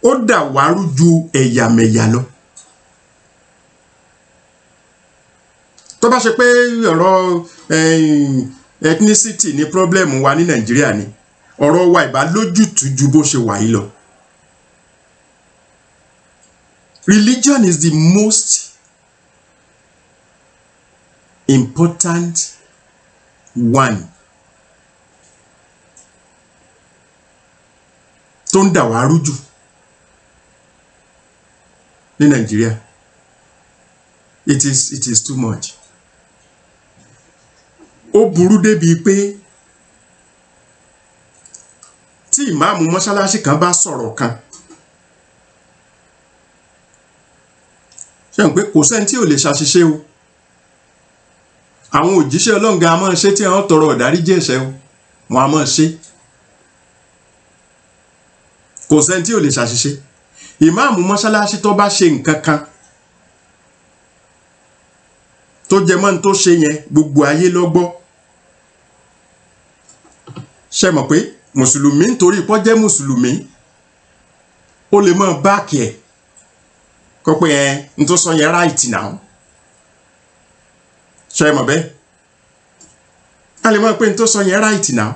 Ó dà wá rú ju ẹ̀yàmẹ̀yà lọ. Tó bá ṣe pé ọ̀rọ̀ ethnicity ni problem wa ní Nàìjíríà ni, ọ̀rọ̀ wa ìbá lójútùú ju bó ṣe wà yìí lọ. Religion is the most important one tó ń dà wá rú jù ní Nàìjíríà. It is too much. Ó burú débi pé tí ìmáàmù mọ́ṣáláṣí kan bá sọ̀rọ̀ kan, ṣé ń pé kò sẹ́ni tí ò lè ṣàṣìṣe o. Àwọn òjíṣẹ́ Ọlọ́run gan a máa ṣe tí wọ́n tọrọ ìdáríjì ẹ̀ṣẹ̀ o, wọ́n a máa ṣe. Kò sẹ́ni tí ò lè ṣàṣìṣe. Ìmáàmù mọ́ṣáláṣí tó bá ṣe nǹkan kan tó jẹ mọ́ ní tó ṣe yẹn gbogbo ayé ló gbọ́. Ṣé mọ̀ pé mùsùlùmí nítorí pọ́ jẹ́ mùsùlùmí ó lè mọ́ báàkì ẹ̀ kó pé ní tó sọ yẹn right now. Ṣé mọ̀ bẹ́ẹ̀? A lè mọ̀ pé ní tó sọ yẹn right now.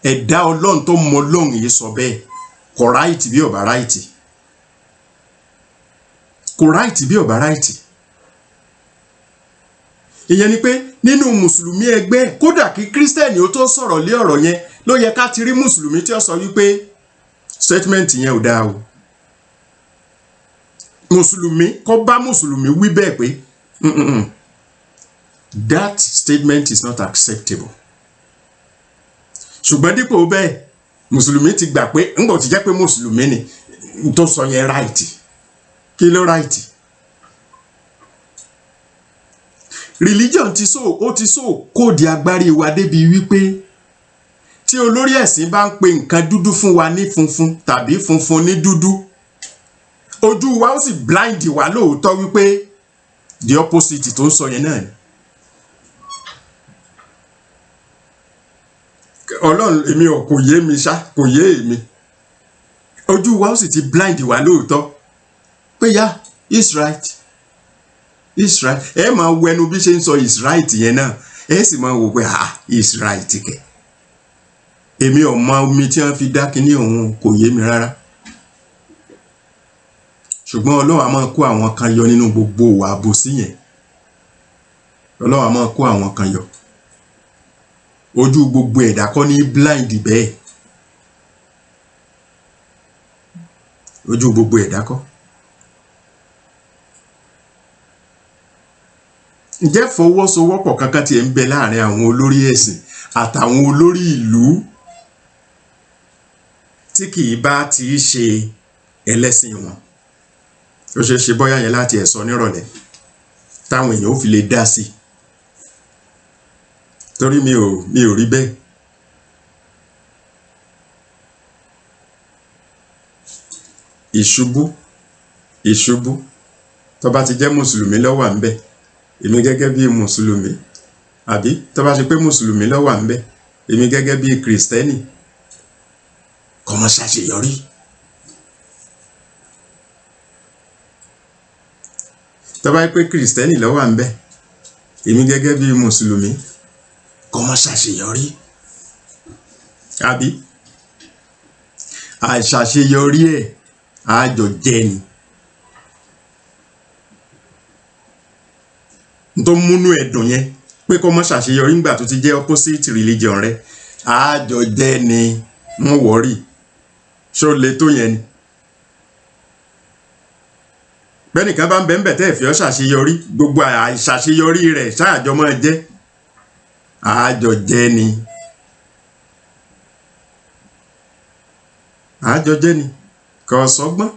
Ẹ̀dá Ọlọ́run tó mọ Ọlọ́run yìí sọ bẹ́ẹ̀ kò right bí ò bá right. Kò right bí ò bá right. Ìyẹn ni pé nínú mùsùlùmí ẹgbẹ́ kódà kí kírísítẹ́nì ó tó sọ̀rọ̀ lé ọ̀rọ̀ yẹn ló yẹ ká ti rí mùsùlùmí tí ó sọ wípé statement yẹn ò dáa o. Mùsùlùmí kó bá mùsùlùmí wí bẹ́ẹ̀ pé that statement is not acceptable. Ṣùgbọ́n dípò bẹ́ẹ̀ mùsùlùmí ti gbà pé ńgbà tí jẹ́ pé mùsùlùmí ni tó sọ yẹn right. Kí ló right? Religion ti so kóòdì agbárí wa débi wípé tí olórí ẹ̀sìn bá ń pe nǹkan dúdú fún wa ní funfun tàbí funfun ní dúdú, ojú wa ó sì blind wa lóòótọ́ wípé the opposite tó ń sọ yẹn náà ni. Ọlọ́run èmi ò kò yé mi ṣá, kò yé èmi. Ojú wa ó sì ti blind wa lóòótọ́ pé yá is right. Is right. Ẹ máa wẹnu bí ṣe ń sọ is right yẹn náà, ẹ sì máa wò pé is right kẹ. Èmi ò mọ omi tí wọ́n fi dá kíní òun, kò yé mi rárá. Ṣùgbọ́n Ọlọ́run á máa kó àwọn kan yọ nínú gbogbo ìwà àbòsí yẹn. Ọlọ́run á máa kó àwọn kan yọ. Ojú gbogbo ẹ̀dá kọ́ ní blind bẹ́ẹ̀. Ojú gbogbo ẹ̀dá kọ́. Ǹjẹ́ fọwọ́sowọ́pọ̀ kankan tí ẹ ń bẹ láàrin àwọn olórí ẹ̀sìn àtàwọn olórí ìlú tí kì í bá ti ṣe ẹlẹ́sìn wọn? Ó ṣe ṣe bọ́yá yẹn láti ẹ̀sọ́ nírọ̀lẹ́ táwọn èèyàn ó fi lè dá sí. Torí mi ò rí bẹ́ẹ̀. Ìṣubú tó bá ti jẹ́ mùsùlùmí ló wà ńbẹ̀. Èmi gẹ́gẹ́ bí mùsùlùmí, àbí tó bá ṣe pé mùsùlùmí ló wà ńbẹ̀, èmi gẹ́gẹ́ bí kìrìsìtẹ́nì kò mọ̀ ṣàṣeyọrí. Tó bá pé kìrìsìtẹ́nì ló wà ńbẹ̀, èmi gẹ́gẹ́ bí mùsùlùmí kò mọ̀ ṣàṣeyọrí. Àbí àìṣàṣeyọrí ẹ̀ àjọ jẹ́ ni. Tó múnú ẹ̀dùn yẹn pé kó mọ́ ṣàṣeyọrí nígbà tó ti jẹ́ opposite religion rẹ̀ àjọ jẹ́ ni wọ́n wọ́rì. ṣó le tó yẹn ni bẹ́nìkan bá ń bẹ̀ ń bẹ̀ tẹ́ ẹ̀ fi ọ́ ṣàṣeyọrí gbogbo àìṣàṣeyọrí rẹ̀ ṣáàjọ máa jẹ́ àájọ jẹ́ ni àájọ jẹ́ ni kò sọ́gbọ́n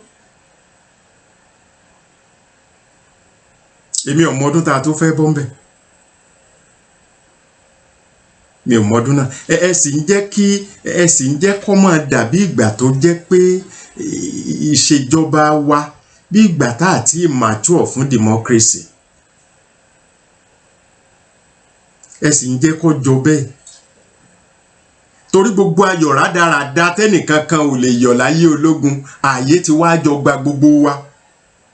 èmi ò mọ ọdún tá a tó fẹ́ bọ́ ń bẹ̀ mi ò mọ ọdún náà ẹ sì ń jẹ́ kó máa dàbí ìgbà tó jẹ́ pé ìṣèjọba wa bí ìgbà tá àti mature fún democracy ẹ sì ń jẹ́ kó jọ bẹ́ẹ̀ torí gbogbo ayọ̀ rádaràda tẹ́nìkan kan ò lè yọ̀ láyé ológun ààyè ti wá jọ gba gbogbo wa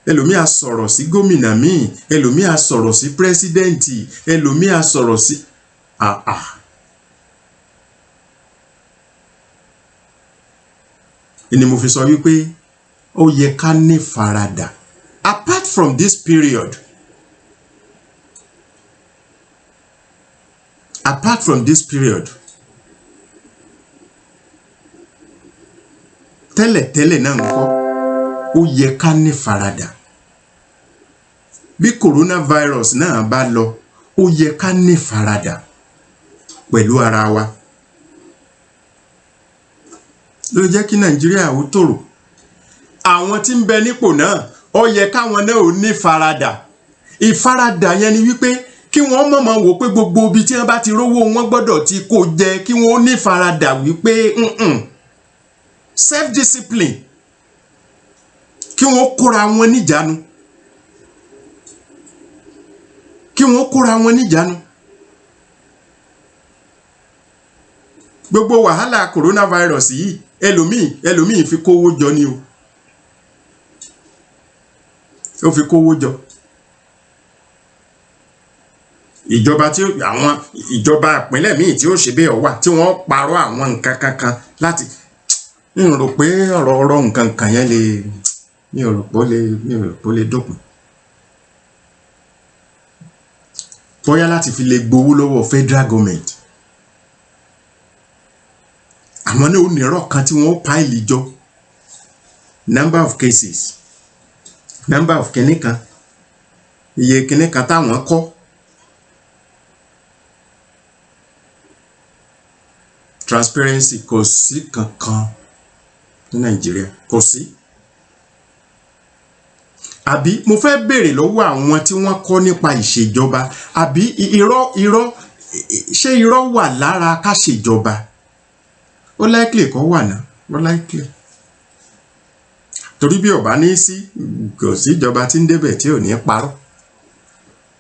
ẹlòmíì á sọ̀rọ̀ sí gómìnà míì ẹlòmíì á sọ̀rọ̀ sí pírẹ́sídẹ́ǹtì ẹlòmíì á sọ̀rọ̀ sí ni mo fi sọ wípé ó yẹ ká ní faradà apart from this period tẹ́lẹ̀tẹ́lẹ̀ náà ń kọ́ ó yẹ ká ní faradà bí coronavirus náà bá lọ ó yẹ ká ní faradà pẹ̀lú ara wa ló jẹ́ kí Nàìjíríà ó tòrò àwọn tí ń bẹ nípò náà ó yẹ káwọn náà ò ní faradà ìfaradà yẹn ni wípé kí wọ́n mọ̀mọ́ wò pé gbogbo ibi tí wọ́n bá ti rówó wọn gbọ́dọ̀ ti kó jẹ kí wọ́n ní faradà wípé self discipline kí wọ́n kóra wọn níjànú gbogbo wàhálà coronavirus yìí ẹlòmíì fi kówó jọ ni o ó fi kówó jọ ìjọba ìpínlẹ̀ míì tí ó ṣe bẹ́ẹ̀ wà tí wọ́n parọ́ àwọn nǹkan kankan láti mi ò rò pé ọ̀rọ̀ nǹkan kan yẹn lè mi ò rò pé ó lè dópin bóyá láti fi lè gbowó lọ́wọ́ federal government àwọn náà ò ní ọ̀rọ̀ kan tí wọ́n pile jọ number of cases number of kinní kan iye kinní kan táwọn kọ́ transparency kò sí kankan ní Nàìjíríà kò sí àbí mo fẹ́ béèrè lọ́wọ́ àwọn tí wọ́n kọ́ nípa ìṣèjọba àbí ṣé irọ́ wà lára ká ṣèjọba ó likely kó wà náà ó likely torí bí ọba ní sí kò sí ìjọba tí ń débẹ̀ tí ò ní parọ́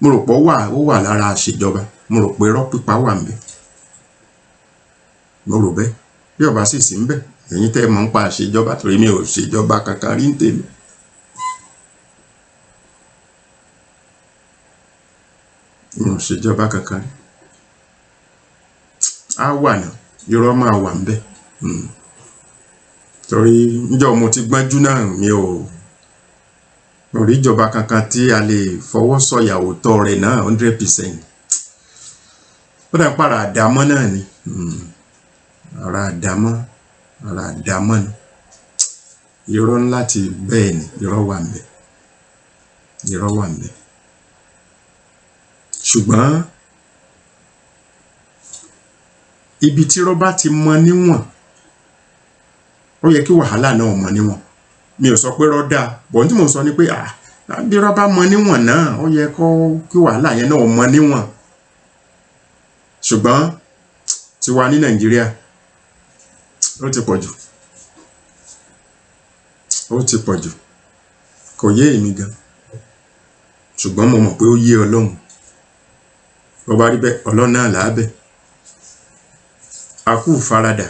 mo rò pé ó wà lára àṣèjọba mo rò pé irọ́ pípa wà ń bẹ mo rò bẹ́ẹ̀ bí ọba sì sí ń bẹ ẹ̀yin tẹ́ mọ̀ ń pa àṣèjọba torí mi ò ṣèjọba kankan rí ń tèmi mi ò ṣèjọba kankan rí á wà náà irọ́ máa wà ń bẹ torí níjọ́ mo ti gbọ́njú náà mi ò rí ìjọba kankan tí a lè fọwọ́ sọ̀yà òótọ́ rẹ̀ náà 100%. ó dà para àdámọ́ náà ni ara àdámọ́ ni irọ́ ńlá ti bẹ́ẹ̀ ni irọ́ wà ń bẹ ṣùgbọ́n ibi tí irọ́ bá ti mọ níwọ̀n ó yẹ kí wàhálà náà mọ níwọ̀n mi ò sọ pé irọ́ dáa bọ̀ tí mo sọ ni pé bí irọ́ bá mọ níwọ̀n náà ó yẹ kí wàhálà yẹn náà mọ níwọ̀n ṣùgbọ́n tiwa ní Nàìjíríà ó ti pọ̀ jù kò yé èmi gan ṣùgbọ́n mo mọ̀ pé ó yé Ọlọ́run bó bá rí bẹ́ẹ̀ Ọlọ́run náà làábẹ̀ a kú faradà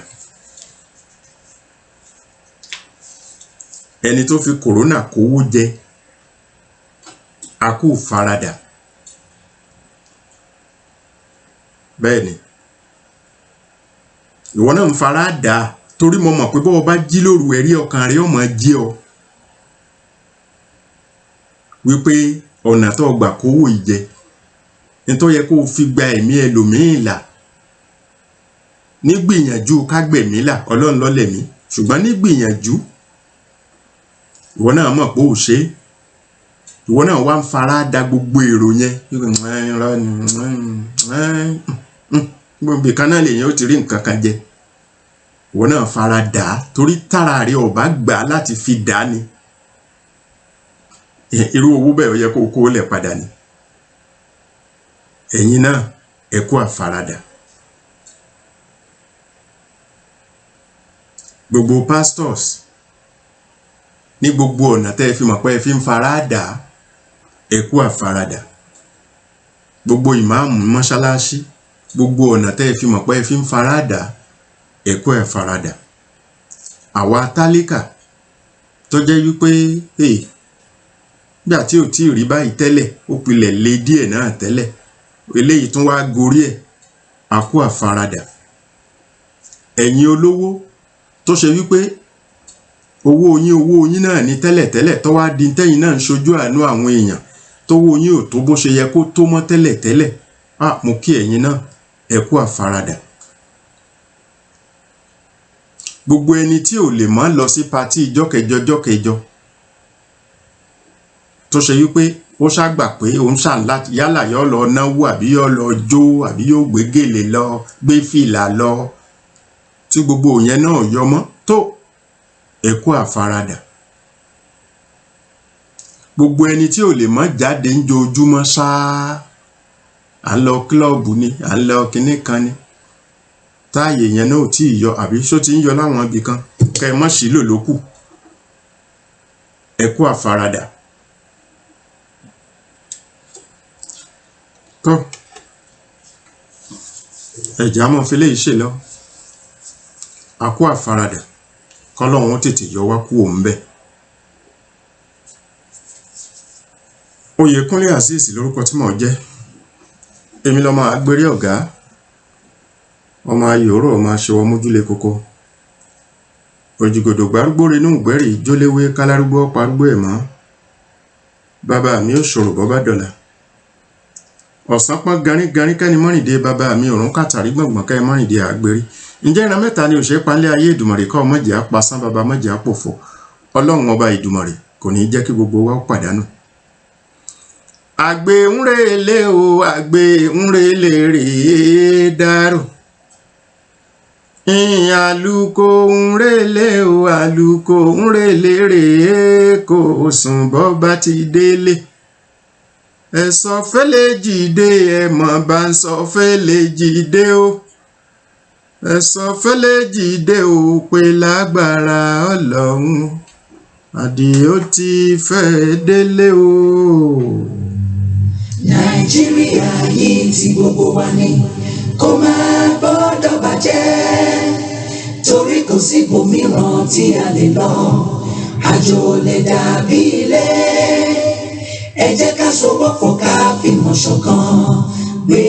ẹni tó fi kòrónà kówó jẹ a kú faradà bẹ́ẹ̀ ni ìwọ náà ń faradà torí mo mọ̀ pé bọ́ọ̀ bá jí lóru ẹ̀rí ọkàn rẹ̀ ọmọ jí ọ wípé ọ̀nà tó gbà kówó ìjẹ nítorí yẹ kó o fi gba ẹ̀mí ẹlòmíín là nígbìyànjú ká gbẹ̀mí là Ọlọ́run lọ́lẹ̀mí ṣùgbọ́n nígbìyànjú ìwọ náà mọ̀ pé ò ṣe ìwọ náà wá ń fara da gbogbo èrò yẹn gbogbo kan náà lèyàn ó ti rí nǹkan kan jẹ ìwọ náà fara dà á torí tára rẹ ọba gbà láti fi dà á ni irú owó bẹ́ẹ̀ ó yẹ kó kó lẹ̀ padà ni ẹ̀yin náà ẹ kú àfaradà. Gbogbo pastors ní gbogbo ọ̀nà tẹ́ ẹ fi mọ̀ pé ẹ fi ń faradà ẹ kú àfaradà. Gbogbo ìmáàmù mọ́ṣáláṣí gbogbo ọ̀nà tẹ́ ẹ fi mọ̀ pé ẹ fi ń faradà ẹ kú àfaradà. Àwa tálíkà tó jẹ́ wípé bí àti ò tí ì rí báyìí tẹ́lẹ̀ ó pilẹ̀ lé díẹ̀ náà tẹ́lẹ̀ eléyìí tún wá gorí ẹ̀ a kú àfaradà. Ẹ̀yin olówó tó ṣe wípé owó yín náà ní tẹ́lẹ̀tẹ́lẹ̀ tó wá di tẹ́yìn náà ń ṣojú àánú àwọn èèyàn tówó yín ò tó bó ṣe yẹ kó tó mọ́ tẹ́lẹ̀tẹ́lẹ̀ mo kí ẹ̀yin náà ẹ kú àfaradà. Gbogbo ẹni tí ò lè mọ́ lọ sí patí ìjọ́kẹjọ tó ṣe wípé ó ṣàgbà pé òun ṣàǹlá yálà yóò lọ náwó àbí yóò lọ jó àbí yóò gbé gèlè lọ gbé fìlà lọ tí gbogbo yẹn náà yọ mọ́ tó ẹ kú àfaradà. Gbogbo ẹni tí ò lè mọ́ jáde ń jojúmọ́ ṣáá à ń lọ kílọ̀bù ni à ń lọ kinní kan ni táàyè yẹn náà ò tí ì yọ àbí ṣó ti ń yọ láwọn ibì kan kẹ ẹ mọ́ sílò ló kù ẹ kú àfaradà. Tó ẹ̀já mọ́ fi léyìí ṣe lọ a kú àfaradà kọ́lọ́hún tètè yọ wá kú òun bẹ́ẹ̀. Oyèkúnlé Azeez lórúkọ tí mò ń jẹ́ èmi lọ́mọ agbérí ọ̀gá ọmọ ayòrò ọmọ aṣọwọ́ mójúlé kókó òjìgòdò gbárúgbó renú ìgbẹ́rì jóléwé kálárúgbó parúgbó ẹ̀ mọ́ bàbá mi ò ṣòro bọ́ bá dọ̀là ọ̀sán pọ́n garígarí kẹ́ni mọ́rìndé bàbá mi òrùn kàtàrí gbọ̀ngbọ̀n kẹ́ mọ́rìndé àgbérí ǹjẹ́ ìran mẹ́ta ni òṣèré palẹ̀ ayé ìdùmọ̀rè kọ́ mọ́jẹ́ apasán bàbá mọ́jẹ́ àpòfò ọlọ́run ọba ìdùmọ̀rè kò ní jẹ́ kí gbogbo wa pàdánù. Àgbè ń relé o àgbè ń relé rèé dárò àlùkò ń relé o àlùkò ń relé rèé kò sùn bọ́ bá ti délé ẹ̀sọ́ fẹ́lẹ́ jìde ẹ̀mọ̀ bá ń sọ fẹ́lẹ́ jìde o ẹ̀sọ́ fẹ́lẹ́ jìde o pé lágbára ọlọ́run àdìó ti fẹ́ délé o. Nàìjíríà yìí ti gbogbo wa ni kó máa gbọ́dọ̀ bàjẹ́ torí kò sí ibòmíràn tí a lè lọ àjò lè dàbí ilé ẹ jẹ́ ká sowọ́pọ̀ ká fìmọ̀ ṣọ̀kan gbé